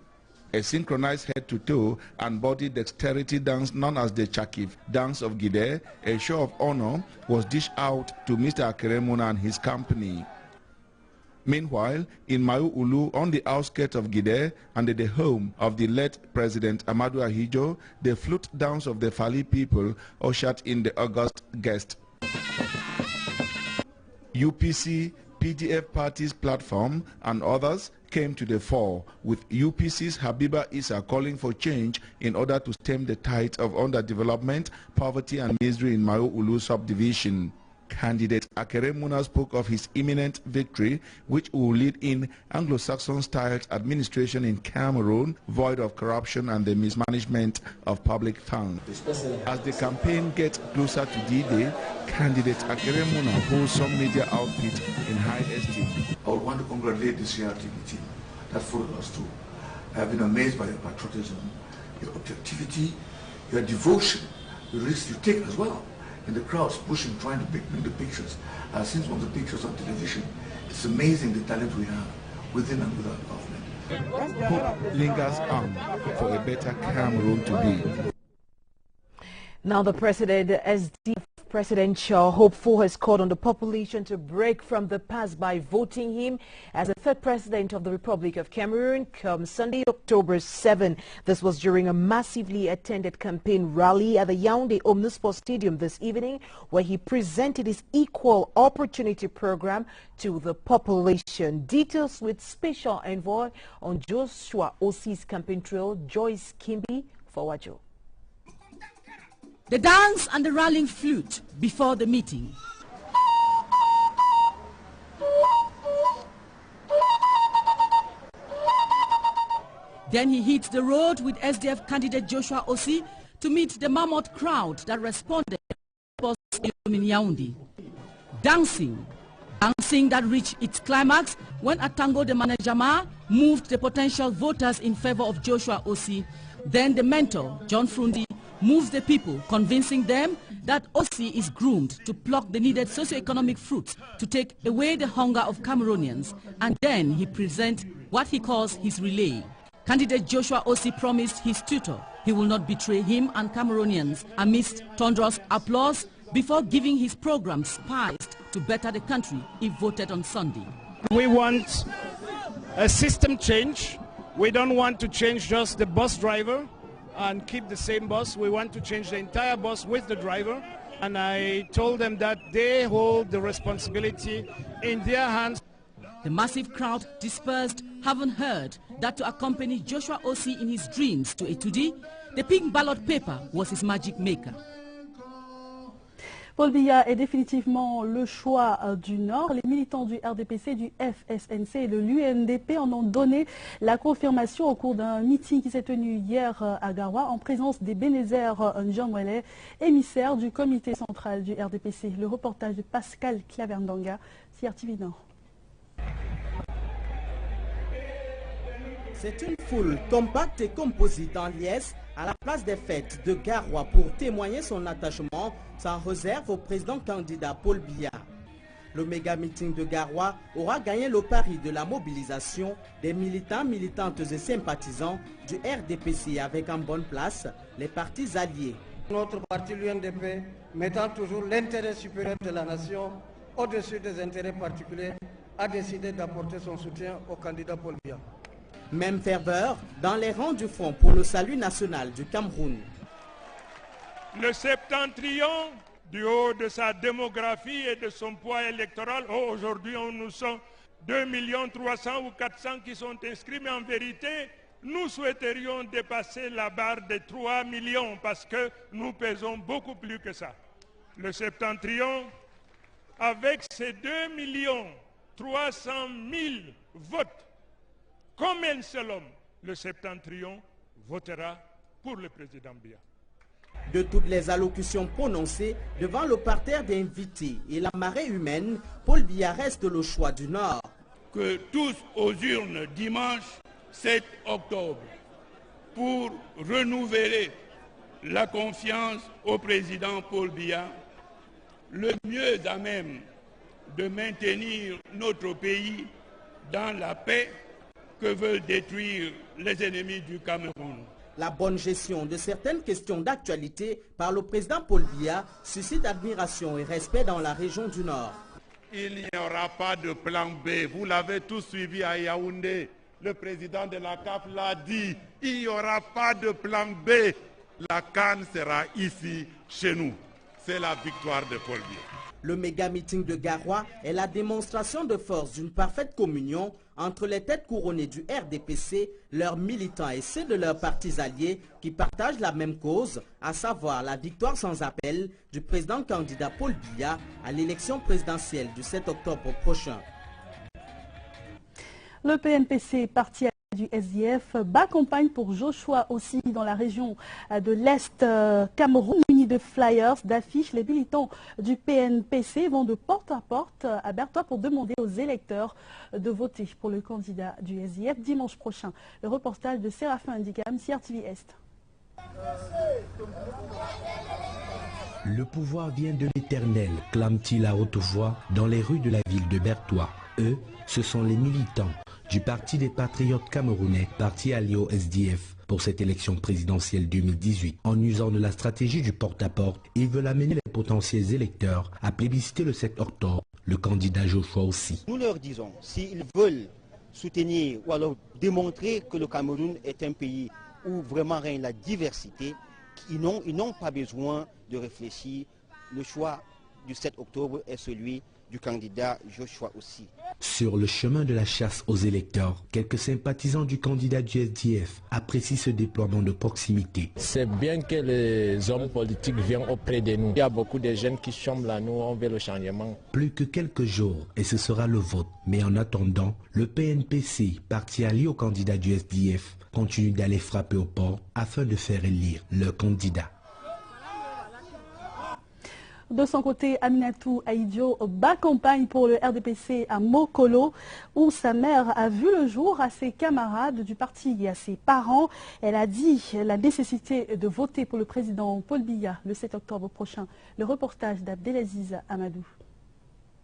S23: a synchronized head-to-toe and body dexterity dance known as the Chakif dance of Gide. A show of honor was dished out to Mr. Akere Muna and his company. Meanwhile, in Mayu Ulu, on the outskirts of Gide and the home of the late President Amadou Ahijo, the flute dance of the Fali people ushered in the august guest. UPC, PDF Party's platform and others came to the fore, with UPC's Habiba Issa calling for change in order to stem the tide of underdevelopment, poverty and misery in Mayu Ulu subdivision. Candidate Akere Muna spoke of his imminent victory, which will lead in Anglo-Saxon-style administration in Cameroon, void of corruption and the mismanagement of public funds. As the campaign gets closer to D-Day, candidate Akere Muna holds some media outfit in high esteem.
S24: I would want to congratulate the CRTV team that followed us too. I have been amazed by your patriotism, your objectivity, your devotion, the risks you take as well. In the crowds pushing, trying to make the pictures. I've seen some of the pictures on television. It's amazing the talent we have within and without government.
S23: Hope lingers on for a better Cameroon to be.
S2: Now the SDF presidential hopeful has called on the population to break from the past by voting him as the third president of the Republic of Cameroon come Sunday, October 7. This was during a massively attended campaign rally at the Yaoundé Omnisport Stadium this evening, where he presented his equal opportunity program to the population. Details with special envoy on Joshua Ossi's campaign trail, Joyce Kimbi for Wajo.
S25: The dance and the rallying flute before the meeting.
S1: Then he hit the road with SDF candidate Joshua Ossi to meet the mammoth crowd that responded in Yaoundé. Dancing that reached its climax when Atango de Manejama moved the potential voters in favor of Joshua Ossi. Then the mentor, John Frundi, moves the people, convincing them that Ossi is groomed to pluck the needed socio-economic fruits to take away the hunger of Cameroonians. And then he presents what he calls his relay. Candidate Joshua Ossi promised his tutor he will not betray him and Cameroonians amidst thunderous applause before giving his program spiced to better the country if voted on Sunday.
S7: We want a system change. We don't want to change just the bus driver and keep the same bus. We want to change the entire bus with the driver. And I told them that they hold the responsibility in their hands.
S1: The massive crowd dispersed haven't heard that to accompany Joshua Ossi in his dreams to Etudi, the pink ballot paper was his magic maker.
S18: Paul Biya est définitivement le choix du Nord. Les militants du RDPC, du FSNC et de l'UNDP en ont donné la confirmation au cours d'un meeting qui s'est tenu hier à Garoua en présence des Bénézer Njamwele, émissaires du comité central du RDPC. Le reportage de Pascal Claverdanga, CRTV Nord.
S5: C'est une foule compacte et composite en liesse à la place des fêtes de Garoua pour témoigner son attachement sans réserve au président candidat Paul Biya. Le méga meeting de Garoua aura gagné le pari de la mobilisation des militants, militantes et sympathisants du RDPC avec en bonne place les partis alliés.
S12: Notre parti, l'UNDP, mettant toujours l'intérêt supérieur de la nation au-dessus des intérêts particuliers, a décidé d'apporter son soutien au candidat Paul Biya.
S5: Même ferveur dans les rangs du Front pour le salut national du Cameroun.
S13: Le septentrion, du haut de sa démographie et de son poids électoral, aujourd'hui nous sommes 2 300 000 ou 400 qui sont inscrits, mais en vérité, nous souhaiterions dépasser la barre des 3 millions parce que nous pesons beaucoup plus que ça. Le septentrion, avec ses 2 300 000 votes, comme un seul homme, le septentrion votera pour le président Biya.
S5: De toutes les allocutions prononcées devant le parterre d'invités et la marée humaine, Paul Biya reste le choix du Nord.
S17: Que tous aux urnes dimanche 7 octobre pour renouveler la confiance au président Paul Biya, le mieux à même de maintenir notre pays dans la paix que veulent détruire les ennemis du Cameroun.
S5: La bonne gestion de certaines questions d'actualité par le président Paul Biya suscite admiration et respect dans la région du Nord.
S14: Il n'y aura pas de plan B. Vous l'avez tous suivi à Yaoundé. Le président de la CAF l'a dit. Il n'y aura pas de plan B. La CAN sera ici, chez nous. C'est la victoire de Paul Biya.
S5: Le méga meeting de Garoua est la démonstration de force d'une parfaite communion entre les têtes couronnées du RDPC, leurs militants et ceux de leurs partis alliés qui partagent la même cause, à savoir la victoire sans appel du président candidat Paul Biya à l'élection présidentielle du 7 octobre prochain.
S18: Le PNPC, parti du SDF, bat campagne pour Joshua Ossi dans la région de l'Est Cameroun. Munis de flyers, d'affiches, les militants du PNPC vont de porte à porte à Bertois pour demander aux électeurs de voter pour le candidat du SDF dimanche prochain. Le reportage de Séraphin Indicam, CRTV Est.
S25: Le pouvoir vient de l'Éternel, clame-t-il à haute voix dans les rues de la ville de Bertois. Eux, ce sont les militants du Parti des Patriotes Camerounais, parti allié au SDF, pour cette élection présidentielle 2018. En usant de la stratégie du porte-à-porte, ils veulent amener les potentiels électeurs à plébisciter le 7 octobre le candidat Joshua Ossi.
S27: Nous leur disons, s'ils veulent soutenir ou alors démontrer que le Cameroun est un pays où vraiment règne la diversité, ils n'ont pas besoin de réfléchir. Le choix du 7 octobre est celui du candidat Joshua Ossi.
S25: Sur le chemin de la chasse aux électeurs, quelques sympathisants du candidat du SDF apprécient ce déploiement de proximité.
S4: C'est bien que les hommes politiques viennent auprès de nous. Il y a beaucoup de jeunes qui chambrent à nous, on veut le changement.
S25: Plus que quelques jours et ce sera le vote. Mais en attendant, le PNPC, parti allié au candidat du SDF, continue d'aller frapper au port afin de faire élire le candidat.
S18: De son côté, Aminatou Aïdjo bat campagne pour le RDPC à Mokolo, où sa mère a vu le jour à ses camarades du parti et à ses parents. Elle a dit la nécessité de voter pour le président Paul Biya le 7 octobre prochain. Le reportage d'Abdelaziz Amadou.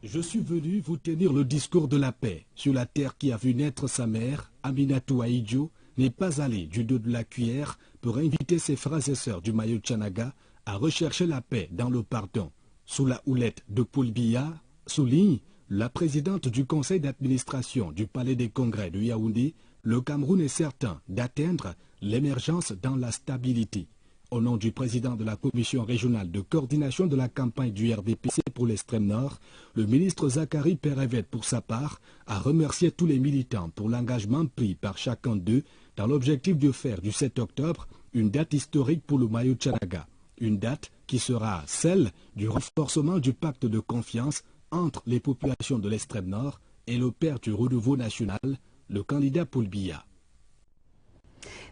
S6: Je suis venu vous tenir le discours de la paix. Sur la terre qui a vu naître sa mère, Aminatou Aïdjo n'est pas allé du dos de la cuillère pour inviter ses frères et sœurs du Mayo Tchanaga à rechercher la paix dans le pardon. Sous la houlette de Paul Biya, souligne la présidente du conseil d'administration du Palais des Congrès de Yaoundé, le Cameroun est certain d'atteindre l'émergence dans la stabilité. Au nom du président de la commission régionale de coordination de la campagne du RDPC pour l'extrême nord, le ministre Zachary Perevet, pour sa part, a remercié tous les militants pour l'engagement pris par chacun d'eux dans l'objectif de faire du 7 octobre une date historique pour le Mayo Tchanaga. Une date qui sera celle du renforcement du pacte de confiance entre les populations de l'extrême nord et le père du renouveau national, le candidat Paul Biya.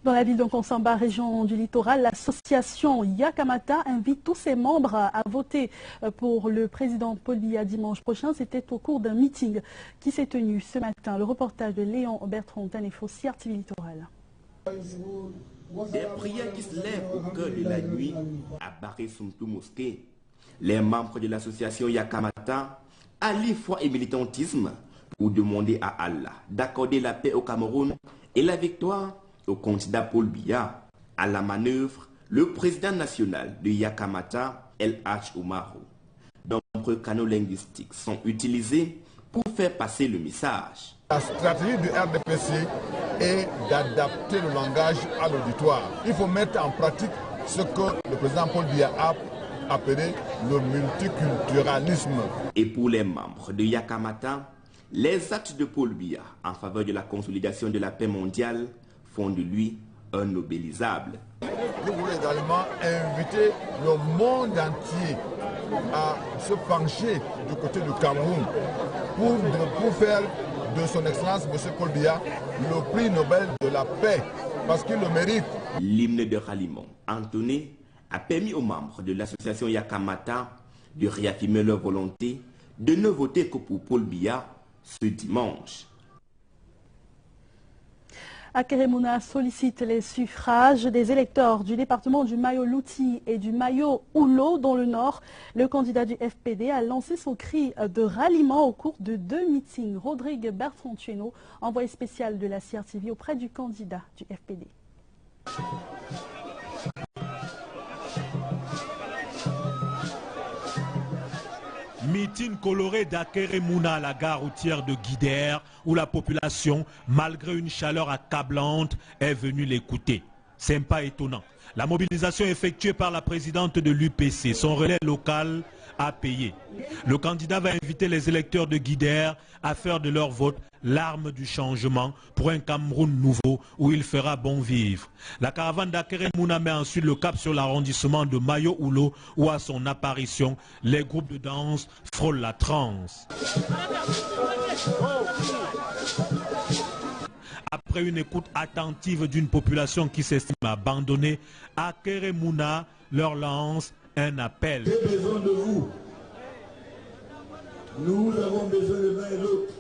S18: Dans la ville de Konsamba, région du littoral, l'association Yakamata invite tous ses membres à voter pour le président Paul Biya dimanche prochain. C'était au cours d'un meeting qui s'est tenu ce matin. Le reportage de Léon Bertrand Tanefo, CRTV Littoral.
S9: Des prières qui se lèvent au cœur de la nuit à Barré Soumtou Mosquée. Les membres de l'association Yakamata allient foi et militantisme pour demander à Allah d'accorder la paix au Cameroun et la victoire au candidat Paul Biya. À la manœuvre, le président national de Yakamata, El Hadj Oumarou. De nombreux canaux linguistiques sont utilisés pour faire passer le message.
S15: La stratégie du RDPC est d'adapter le langage à l'auditoire. Il faut mettre en pratique ce que le président Paul Biya a appelé le multiculturalisme.
S9: Et pour les membres de Yakamata, les actes de Paul Biya en faveur de la consolidation de la paix mondiale font de lui un nobilisable.
S15: Nous voulons également inviter le monde entier à se pencher du côté du Cameroun pour faire de son excellence M. Paul Biya le prix Nobel de la paix, parce qu'il le mérite.
S9: L'hymne de ralliement entonné a permis aux membres de l'association Yakamata de réaffirmer leur volonté de ne voter que pour Paul Biya ce dimanche.
S18: Akeremouna sollicite les suffrages des électeurs du département du Mayo-Louti et du Mayo-Oulo dans le nord. Le candidat du FPD a lancé son cri de ralliement au cours de 2 meetings. Rodrigue Bertrand-Tueno, envoyé spécial de la CRTV auprès du candidat du FPD.
S16: Meeting coloré d'Akeremouna à la gare routière de Guidère, où la population, malgré une chaleur accablante, est venue l'écouter. C'est pas étonnant. La mobilisation effectuée par la présidente de l'UPC, son relais local, a payé. Le candidat va inviter les électeurs de Guidère à faire de leur vote l'arme du changement pour un Cameroun nouveau où il fera bon vivre. La caravane d'Akeremouna met ensuite le cap sur l'arrondissement de Mayo-Oulo où à son apparition, les groupes de danse frôlent la transe. Après une écoute attentive d'une population qui s'estime abandonnée, Akeremouna leur lance un appel.
S10: J'ai besoin de vous. Nous avons besoin de l'un et l'autre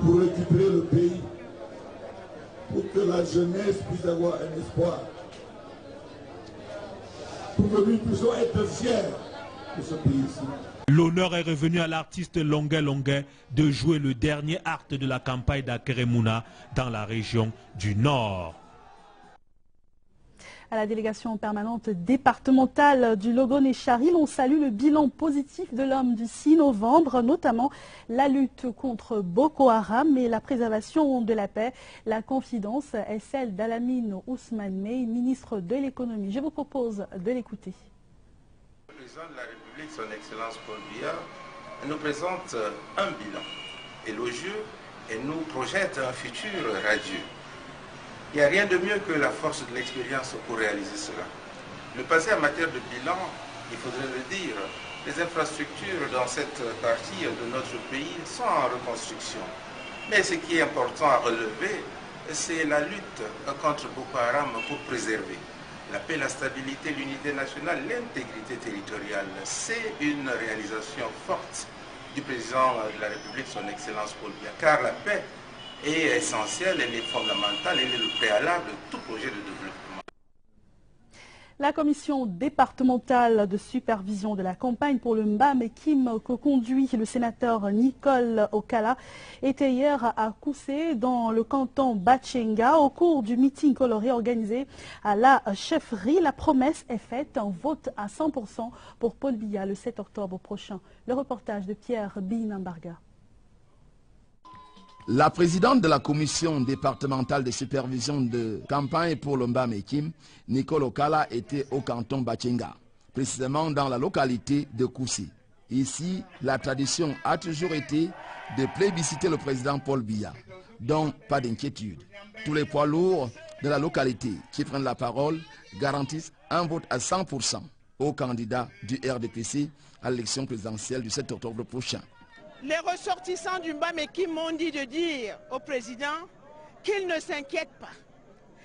S10: pour récupérer le pays, pour que la jeunesse puisse avoir un espoir, pour que nous puissions être fiers de ce pays-ci.
S16: L'honneur est revenu à l'artiste Longuet Longuet de jouer le dernier acte de la campagne d'Akeremouna dans la région du Nord.
S18: À la délégation permanente départementale du Logone-Charil, on salue le bilan positif de l'homme du 6 novembre, notamment la lutte contre Boko Haram et la préservation de la paix. La confidence est celle d'Alamine Ousmane Mey, ministre de l'économie. Je vous propose de l'écouter.
S3: président de la République, son Excellence Paul Biya, nous présente un bilan élogieux et nous projette un futur radieux. Il n'y a rien de mieux que la force de l'expérience pour réaliser cela. Le passé en matière de bilan, il faudrait le dire, les infrastructures dans cette partie de notre pays sont en reconstruction. Mais ce qui est important à relever, c'est la lutte contre Boko Haram pour préserver la paix, la stabilité, l'unité nationale, l'intégrité territoriale. C'est une réalisation forte du président de la République, son Excellence Paul Biya, car la paix est essentielle, elle est fondamentale, elle est le préalable de tout projet de développement.
S18: La commission départementale de supervision de la campagne pour le Mbamekim que conduit le sénateur Nicole Okala était hier à Koussé dans le canton Batchenga. Au cours du meeting coloré organisé à la chefferie, la promesse est faite, un vote à 100% pour Paul Biya le 7 octobre prochain. Le reportage de Pierre Binambarga.
S11: La présidente de la commission départementale de supervision de campagne pour le Mbamekim, Nicole Okala, était au canton Batchenga, précisément dans la localité de Koussé. Ici, la tradition a toujours été de plébisciter le président Paul Biya, donc pas d'inquiétude. Tous les poids lourds de la localité qui prennent la parole garantissent un vote à 100% au candidat du RDPC à l'élection présidentielle du 7 octobre prochain.
S19: Les ressortissants du Mbamekim m'ont dit de dire au président qu'il ne s'inquiète pas.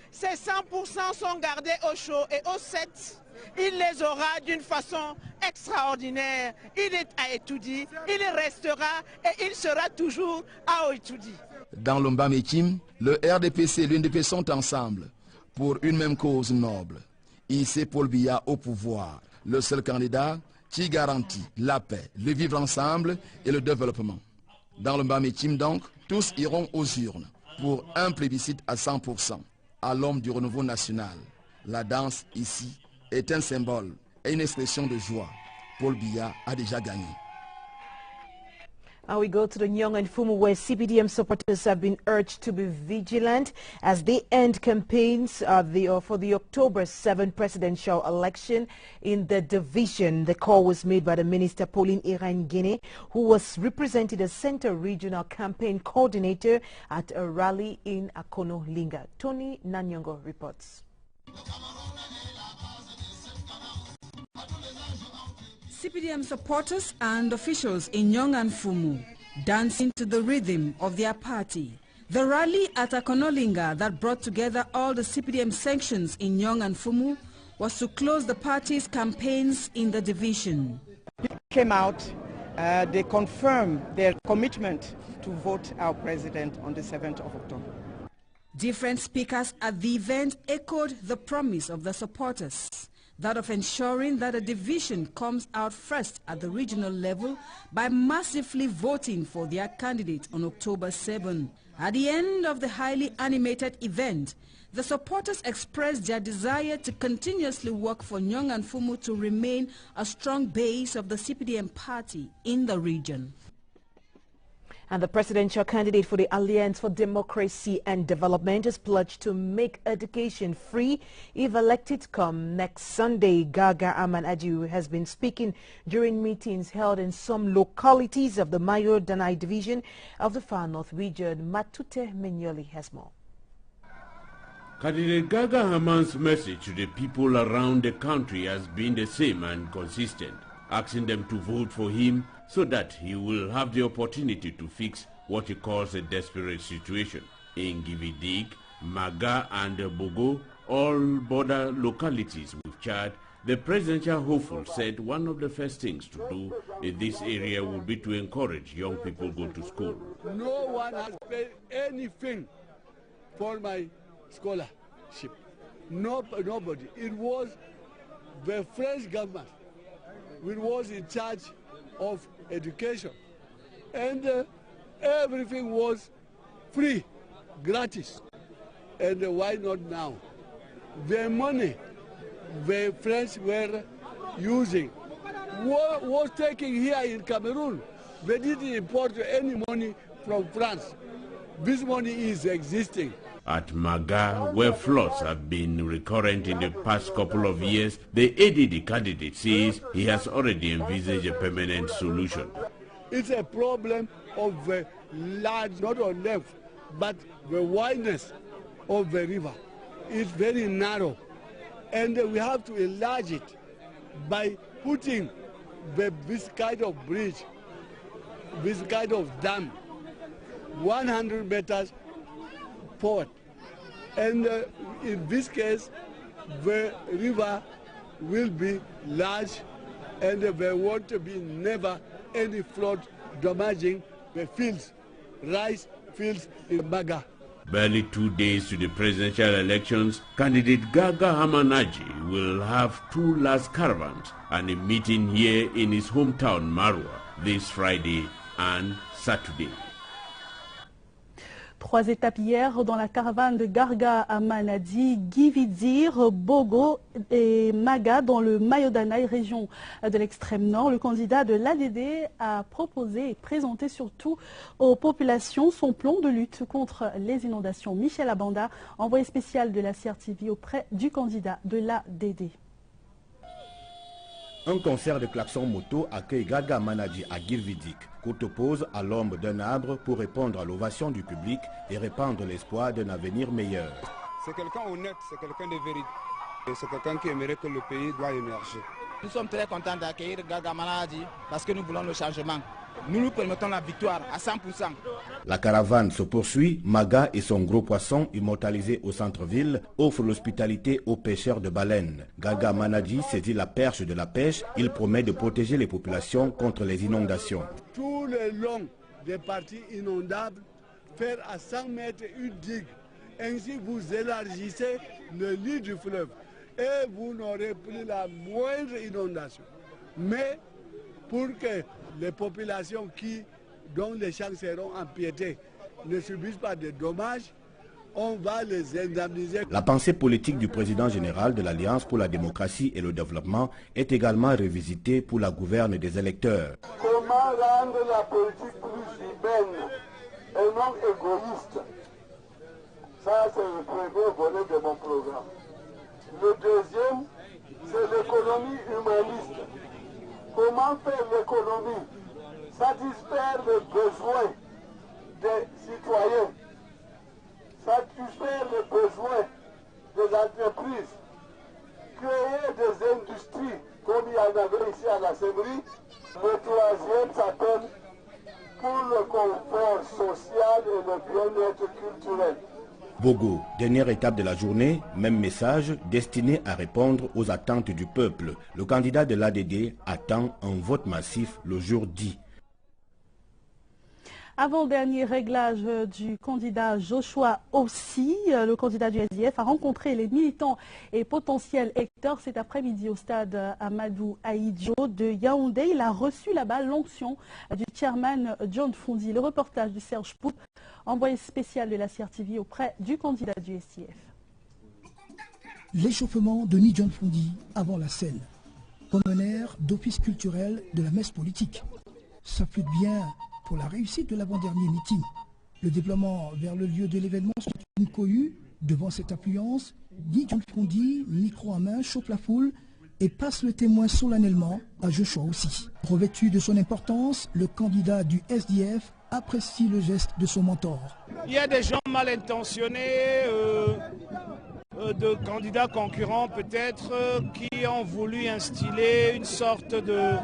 S19: Ces 100% sont gardés au chaud et au 7, il les aura d'une façon extraordinaire. Il est à Etoudi, il restera et il sera toujours à Etoudi.
S11: Dans le Mbamekim, le RDPC et l'UNDP sont ensemble pour une même cause noble. Hisser Paul Biya au pouvoir, le seul candidat qui garantit la paix, le vivre ensemble et le développement. Dans le Mbamekim donc, tous iront aux urnes pour un plébiscite à 100% à l'homme du renouveau national. La danse ici est un symbole et une expression de joie. Paul Biya a déjà gagné.
S2: And we go to the Nyong and Fumu, where CPDM supporters have been urged to be vigilant as they end campaigns for the October 7 presidential election in the division. The call was made by the Minister Pauline Irangene, who was represented as Center Regional Campaign Coordinator at a rally in Akono-Linga. Tony Nanyongo reports.
S1: CPDM supporters and officials in Nyong and Fumu dancing to the rhythm of their party. The rally at Akono-Linga that brought together all the CPDM sections in Nyong and Fumu was to close the party's campaigns in the division.
S12: Came out, they confirmed their commitment to vote our president on the 7th of October.
S1: Different speakers at the event echoed the promise of the supporters, that of ensuring that a division comes out first at the regional level by massively voting for their candidate on October 7. At the end of the highly animated event, the supporters expressed their desire to continuously work for Nyong and Fumu to remain a strong base of the CPDM party in the region.
S2: And the presidential candidate for the Alliance for Democracy and Development has pledged to make education free if elected come next Sunday. Gaga Aman Ajiu has been speaking during meetings held in some localities of the Mayo Danai division of the Far North region. Matute Menyoli has more.
S20: Candidate Gaga Aman's message to the people around the country has been the same and consistent, asking them to vote for him so that he will have the opportunity to fix what he calls a desperate situation. In Gividig, Maga and Bogo, all border localities with Chad, the presidential hopeful said one of the first things to do in this area would be to encourage young people go to school.
S21: No one has paid anything for my scholarship. Nobody. It was the French government which was in charge of education, and everything was free, gratis. And why not now? The money the French were using was taken here in Cameroon. They didn't import any money from France. This money is existing.
S20: At Maga, where floods have been recurrent in the past couple of years, the ADD candidate says he has already envisaged a permanent solution.
S21: It's a problem of the large, not on length, but the wideness of the river. It's very narrow, and we have to enlarge it by putting this kind of bridge, this kind of dam, 100 meters forward. And in this case, the river will be large, and there won't be never any flood damaging the fields, rice fields in Maga.
S20: Barely 2 days to the presidential elections, candidate Gaga Hamanaji will have 2 last caravans and a meeting here in his hometown Marwa this Friday and Saturday.
S18: 3 étapes hier dans la caravane de Garga à Manadi, Gividir, Bogo et Maga dans le Mayodanaï, région de l'extrême nord. Le candidat de l'ADD a proposé et présenté surtout aux populations son plan de lutte contre les inondations. Michel Abanda, envoyé spécial de la CRTV auprès du candidat de l'ADD.
S7: Un concert de klaxons moto accueille Gaga Manadi à Girvidik. Courte pause à l'ombre d'un arbre pour répondre à l'ovation du public et répandre l'espoir d'un avenir meilleur.
S8: C'est quelqu'un honnête, c'est quelqu'un de vérité. C'est quelqu'un qui aimerait que le pays doit émerger.
S13: Nous sommes très contents d'accueillir Gaga Manadi parce que nous voulons le changement. Nous nous permettons la victoire à 100%.
S7: La caravane se poursuit. Maga et son gros poisson, immortalisé au centre-ville, offrent l'hospitalité aux pêcheurs de baleines. Gaga Manadi saisit la perche de la pêche. Il promet de protéger les populations contre les inondations.
S21: Tout le long des parties inondables, faire à 100 mètres une digue. Ainsi vous élargissez le lit du fleuve et vous n'aurez plus la moindre inondation. Mais pour que les populations dont les champs seront empiétés ne subissent pas de dommages, on va les indemniser.
S7: La pensée politique du président général de l'Alliance pour la démocratie et le développement est également revisitée pour la gouverne des électeurs.
S10: Comment rendre la politique plus humaine et non égoïste? Ça, c'est le premier volet de mon programme. Le deuxième, c'est l'économie humaniste. Comment faire l'économie satisfaire les besoins des citoyens, satisfaire les besoins des entreprises, créer des industries comme il y en avait ici à la Sèvres. Le troisième s'appelle pour le confort social et le bien-être culturel.
S7: Bogo, dernière étape de la journée, même message destiné à répondre aux attentes du peuple. Le candidat de l'ADD attend un vote massif le jour dit.
S18: Avant-dernier réglage du candidat Joshua Ossi, le candidat du SDF a rencontré les militants et potentiels électeurs cet après-midi au stade Amadou Ahidjo de Yaoundé. Il a reçu là-bas l'onction du chairman John Fundi. Le reportage de Serge Poup, envoyé spécial de la CRTV auprès du candidat du SDF.
S22: L'échauffement de Ni John Fundi avant la scène. Promenaire d'office culturel de la messe politique. Ça flûte bien pour la réussite de l'avant-dernier meeting. Le déploiement vers le lieu de l'événement sont une cohue. Devant cette affluence, Ni John Fundi, micro en main, chauffe la foule et passe le témoin solennellement à Joshua Ossi. Revêtu de son importance, le candidat du SDF apprécie le geste de son mentor.
S23: Il y a des gens mal intentionnés, de candidats concurrents peut-être, qui ont voulu instiller une sorte de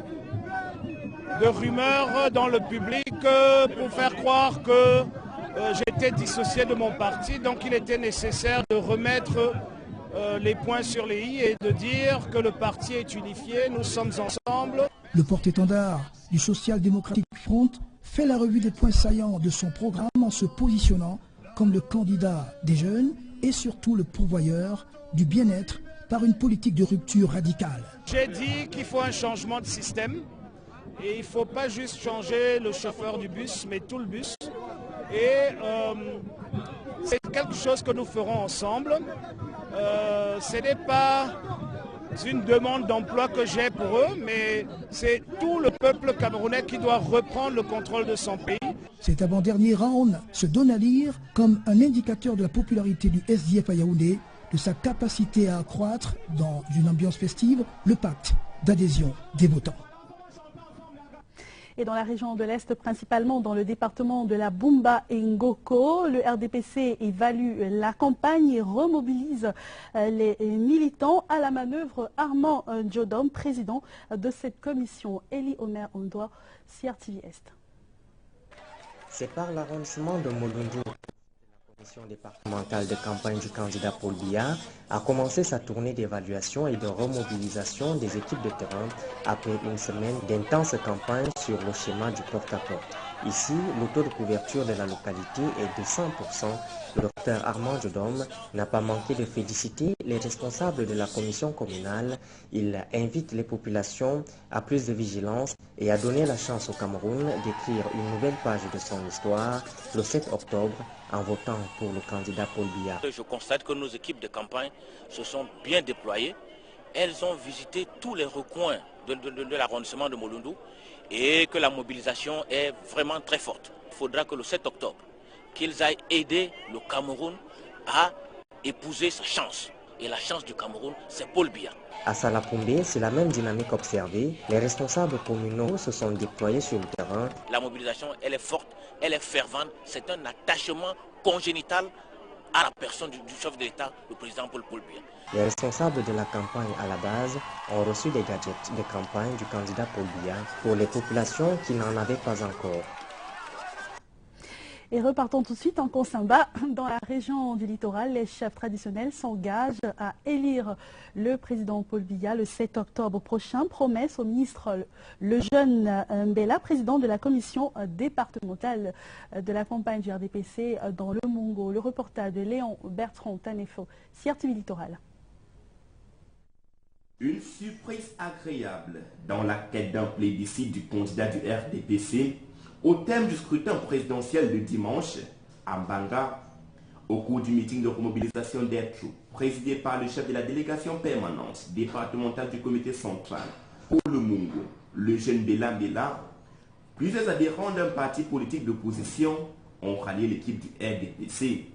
S23: rumeurs dans le public pour faire croire que j'étais dissocié de mon parti. Donc il était nécessaire de remettre les points sur les i et de dire que le parti est unifié, nous sommes ensemble.
S22: Le porte-étendard du Social Democratic Front fait la revue des points saillants de son programme en se positionnant comme le candidat des jeunes et surtout le pourvoyeur du bien-être par une politique de rupture radicale.
S23: J'ai dit qu'il faut un changement de système et il ne faut pas juste changer le chauffeur du bus, mais tout le bus. Et c'est quelque chose que nous ferons ensemble. Ce n'est pas une demande d'emploi que j'ai pour eux, mais c'est tout le peuple camerounais qui doit reprendre le contrôle de son pays.
S22: Cet avant-dernier round se donne à lire comme un indicateur de la popularité du SDF à Yaoundé, de sa capacité à accroître, dans une ambiance festive, le pacte d'adhésion des votants.
S18: Et dans la région de l'Est, principalement dans le département de la Bumba et Ngoko, le RDPC évalue la campagne et remobilise les militants à la manœuvre. Armand Djodom, président de cette commission. Eli Omer Ondoa, CRTV Est.
S4: C'est par l'arrondissement de Molundu. La commission départementale de campagne du candidat Paul Biya a commencé sa tournée d'évaluation et de remobilisation des équipes de terrain après une semaine d'intense campagne sur le schéma du porte-à-porte. Ici, le taux de couverture de la localité est de 100%. Le docteur Armand Djodom n'a pas manqué de féliciter les responsables de la commission communale. Il invite les populations à plus de vigilance et à donner la chance au Cameroun d'écrire une nouvelle page de son histoire le 7 octobre en votant pour le candidat Paul Biya.
S5: Je constate que nos équipes de campagne se sont bien déployées. Elles ont visité tous les recoins de l'arrondissement de Molundu et que la mobilisation est vraiment très forte. Il faudra que le 7 octobre, qu'ils aillent aider le Cameroun à épouser sa chance. Et la chance du Cameroun, c'est Paul Biya.
S4: À Salapoumbé, c'est la même dynamique observée. Les responsables communaux se sont déployés sur le terrain.
S5: La mobilisation, elle est forte, elle est fervente. C'est un attachement congénital à la personne du chef de l'État, le président Paul Biya.
S4: Les responsables de la campagne à la base ont reçu des gadgets de campagne du candidat Paul Biya pour les populations qui n'en avaient pas encore.
S18: Et repartons tout de suite en Konsamba. Dans la région du littoral, les chefs traditionnels s'engagent à élire le président Paul Biya le 7 octobre prochain. Promesse au ministre le jeune Mbela, président de la commission départementale de la campagne du RDPC dans le Mongo. Le reportage de Léon Bertrand Tanefo, CRTV Littoral.
S9: Une surprise agréable dans la quête d'un plébiscite du candidat du RDPC au thème du scrutin présidentiel de dimanche à Mbanga, au cours du meeting de remobilisation des troupes présidé par le chef de la délégation permanente départementale du comité central pour le Mongo, le jeune Mbela, plusieurs adhérents d'un parti politique d'opposition ont rallié l'équipe du RDPC.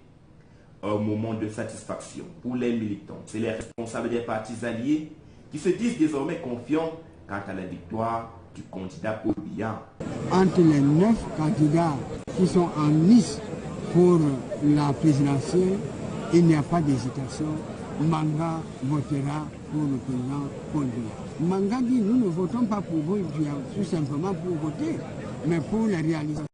S9: Un moment de satisfaction pour les militants. C'est les responsables des partis alliés qui se disent désormais confiants quant à la victoire du candidat Paul Biya.
S14: Entre les 9 candidats qui sont en lice pour la présidentielle, il n'y a pas d'hésitation. Manga votera pour le président Paul Biya. Manga dit nous ne votons pas pour vous, tout simplement pour voter, mais pour la réalisation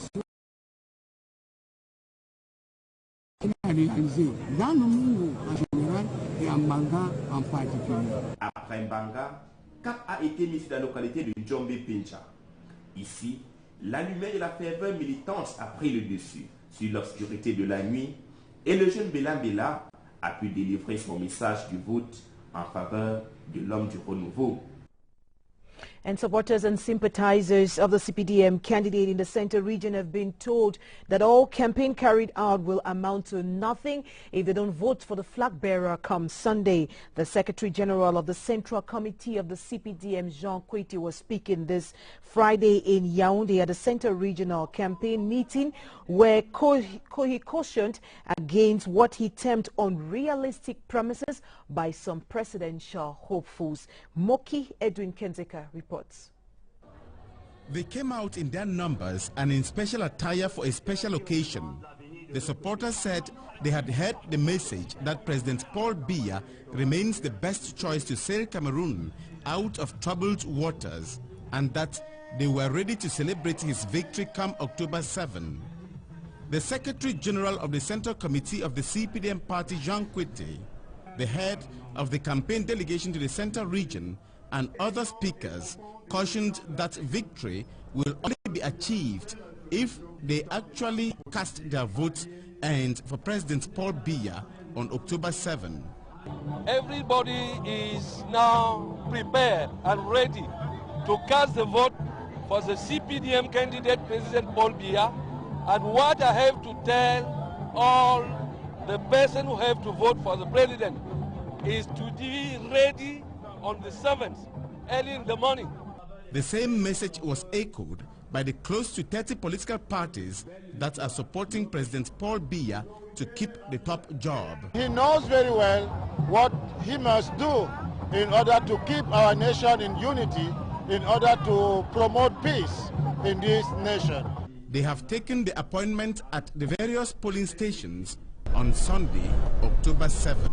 S14: qu'il a réalisée dans le monde en général et en Manga en particulier.
S9: Après Mbanga, cap a été mis sur la localité de Djombe Pincha. Ici, la lumière de la ferveur militante a pris le dessus sur l'obscurité de la nuit et le jeune Mbela a pu délivrer son message du vote en faveur de l'homme du renouveau.
S2: And supporters and sympathizers of the CPDM candidate in the Central region have been told that all campaign carried out will amount to nothing if they don't vote for the flag bearer come Sunday. The Secretary General of the Central Committee of the CPDM, Jean Kweti, was speaking this Friday in Yaoundé at the Central Regional Campaign meeting where he cautioned against what he termed unrealistic promises by some presidential hopefuls. Moki Edwin Kenzeka reports.
S17: They came out in their numbers and in special attire for a special occasion. The supporters said they had heard the message that President Paul Biya remains the best choice to sail Cameroon out of troubled waters and that they were ready to celebrate his victory come October 7. The Secretary General of the Central Committee of the CPDM party, Jean Kweti, the head of the campaign delegation to the Central region, and other speakers cautioned that victory will only be achieved if they actually cast their votes and for President Paul Biya on October 7.
S24: Everybody is now prepared and ready to cast the vote for the CPDM candidate, President Paul Biya. And what I have to tell all the person who have to vote for the president is to be ready on the 7th, early in the morning.
S17: The same message was echoed by the close to 30 political parties that are supporting President Paul Biya to keep the top job.
S3: He knows very well what he must do in order to keep our nation in unity, in order to promote peace in this nation.
S17: They have taken the appointment at the various polling stations on Sunday, October 7.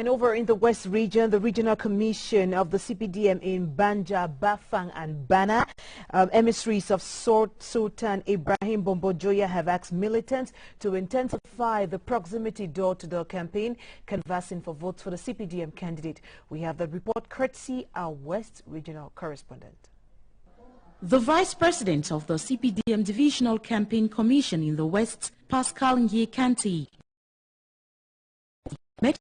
S2: And over in the West region, the Regional Commission of the CPDM in Banja, Bafang and Bana, emissaries of Sultan Ibrahim Bombojoya have asked militants to intensify the proximity door-to-door campaign, canvassing for votes for the CPDM candidate. We have the report courtesy our West regional correspondent.
S1: The Vice President of the CPDM Divisional Campaign Commission in the West, Pascal Nyekanti, met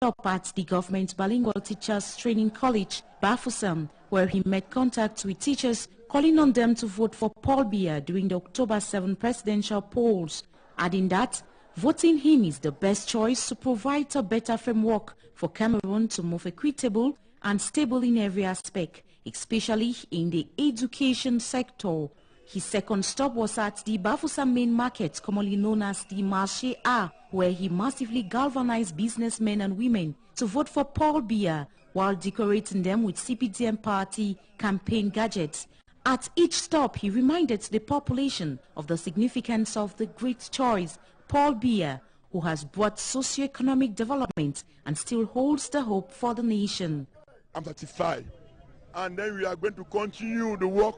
S1: up at the Government Bilingual Teachers Training College, Bafoussam, where he made contact with teachers, calling on them to vote for Paul Biya during the October 7 presidential polls, adding that voting him is the best choice to provide a better framework for Cameroon to move equitable and stable in every aspect, especially in the education sector. His second stop was at the Bafoussam main market, commonly known as the Marché A, where he massively galvanized businessmen and women to vote for Paul Biya while decorating them with CPDM party campaign gadgets. At each stop, he reminded the population of the significance of the great choice, Paul Biya, who has brought socio-economic development and still holds the hope for the nation.
S6: I'm satisfied. And then we are going to continue the work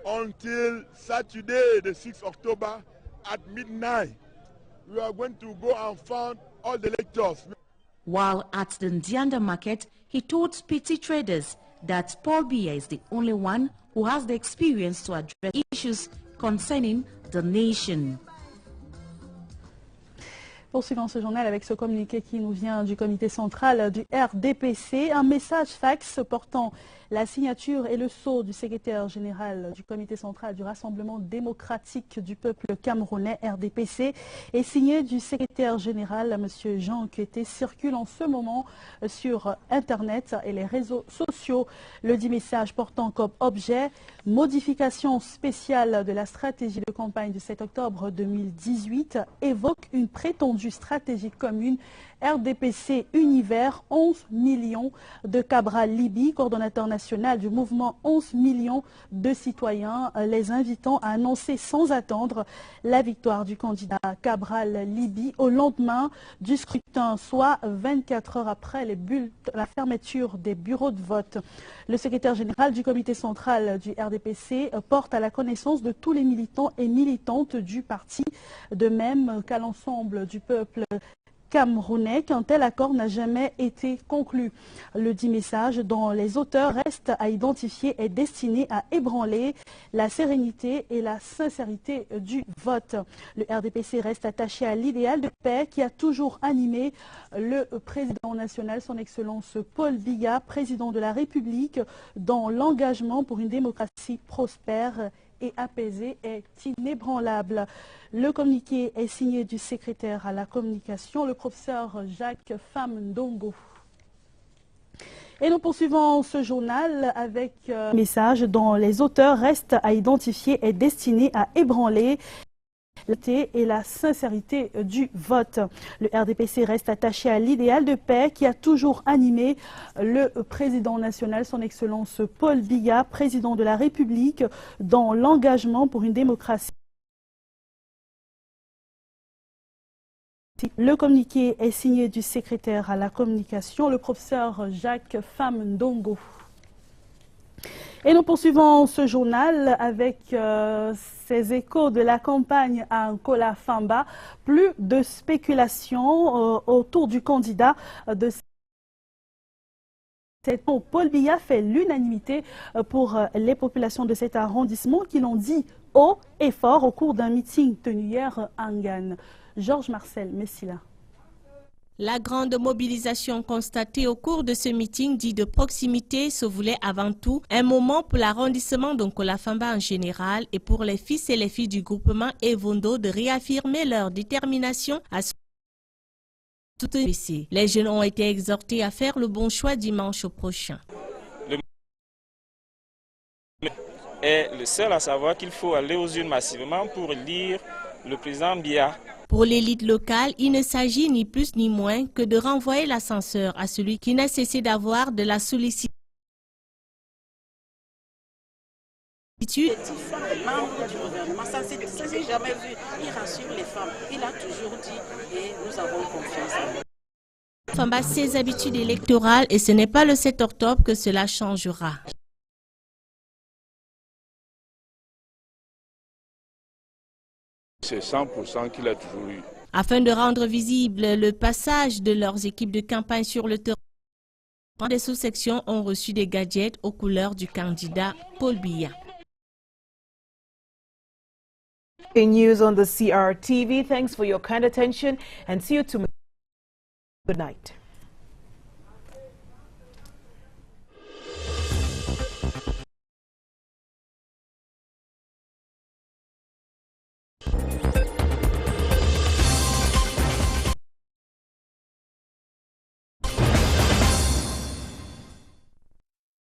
S6: until Saturday, the 6th October at midnight. We are going to go and find all the lectures.
S1: While at the Ndianda market, he told petty traders that Paul Biya is the only one who has the experience to address issues concerning the nation.
S18: Poursuivons ce journal avec ce communiqué qui nous vient du comité central du RDPC. Un message fax portant la signature et le sceau du secrétaire général du comité central du Rassemblement démocratique du peuple camerounais, RDPC, et signé du secrétaire général, M. Jean Kété, circule en ce moment sur Internet et les réseaux sociaux. Le dit message portant comme objet modification spéciale de la stratégie de campagne du 7 octobre 2018 évoque une prétendue stratégie commune RDPC Univers 11 millions de Cabral Libye, coordonnateur national du mouvement 11 millions de citoyens, les invitant à annoncer sans attendre la victoire du candidat Cabral Libye au lendemain du scrutin, soit 24 heures après la fermeture des bureaux de vote. Le secrétaire général du comité central du RDPC porte à la connaissance de tous les militants et militantes du parti, de même qu'à l'ensemble du peuple camerounais qu'un tel accord n'a jamais été conclu. Le dit message dont les auteurs restent à identifier est destiné à ébranler la sérénité et la sincérité du vote. Le RDPC reste attaché à l'idéal de paix qui a toujours animé le président national, son Excellence Paul Biya, président de la République, dans l'engagement pour une démocratie prospère et apaisé est inébranlable. Le communiqué est signé du secrétaire à la communication, le professeur Jacques Famndongo. Et nous poursuivons ce journal avec un message dont les auteurs restent à identifier est destiné à ébranler et la sincérité du vote. Le RDPC reste attaché à l'idéal de paix qui a toujours animé le président national, son Excellence Paul Biya, président de la République, dans l'engagement pour une démocratie. Le communiqué est signé du secrétaire à la communication, le professeur Jacques Famndongo. Et nous poursuivons ce journal avec ces échos de la campagne à Nkola Famba. Plus de spéculation autour du candidat de cette Paul Biya fait l'unanimité pour les populations de cet arrondissement qui l'ont dit haut et fort au cours d'un meeting tenu hier à Ngane. Georges Marcel Messila.
S15: La grande mobilisation constatée au cours de ce meeting dit de proximité se voulait avant tout un moment pour l'arrondissement d'Nkola Famba en général et pour les fils et les filles du groupement Evondo de réaffirmer leur détermination à soutenir. Les jeunes ont été exhortés à faire le bon choix dimanche prochain.
S11: est le seul à savoir qu'il faut aller aux urnes massivement pour élire le président Biya.
S15: Pour l'élite locale, il ne s'agit ni plus ni moins que de renvoyer l'ascenseur à celui qui n'a cessé d'avoir de la sollicitude.
S12: Membre du gouvernement, ça ne s'est jamais vu. Il rassure les femmes. Il a toujours dit et nous avons confiance en lui.
S15: Famba ses habitudes électorales et ce n'est pas le 7 octobre que cela changera.
S16: C'est 100% qu'il a toujours eu.
S15: Afin de rendre visible le passage de leurs équipes de campagne sur le terrain, des sous-sections ont reçu des gadgets aux couleurs du candidat Paul Biya.
S2: News on the CRTV. Thanks for your kind attention and see you tomorrow. Good night.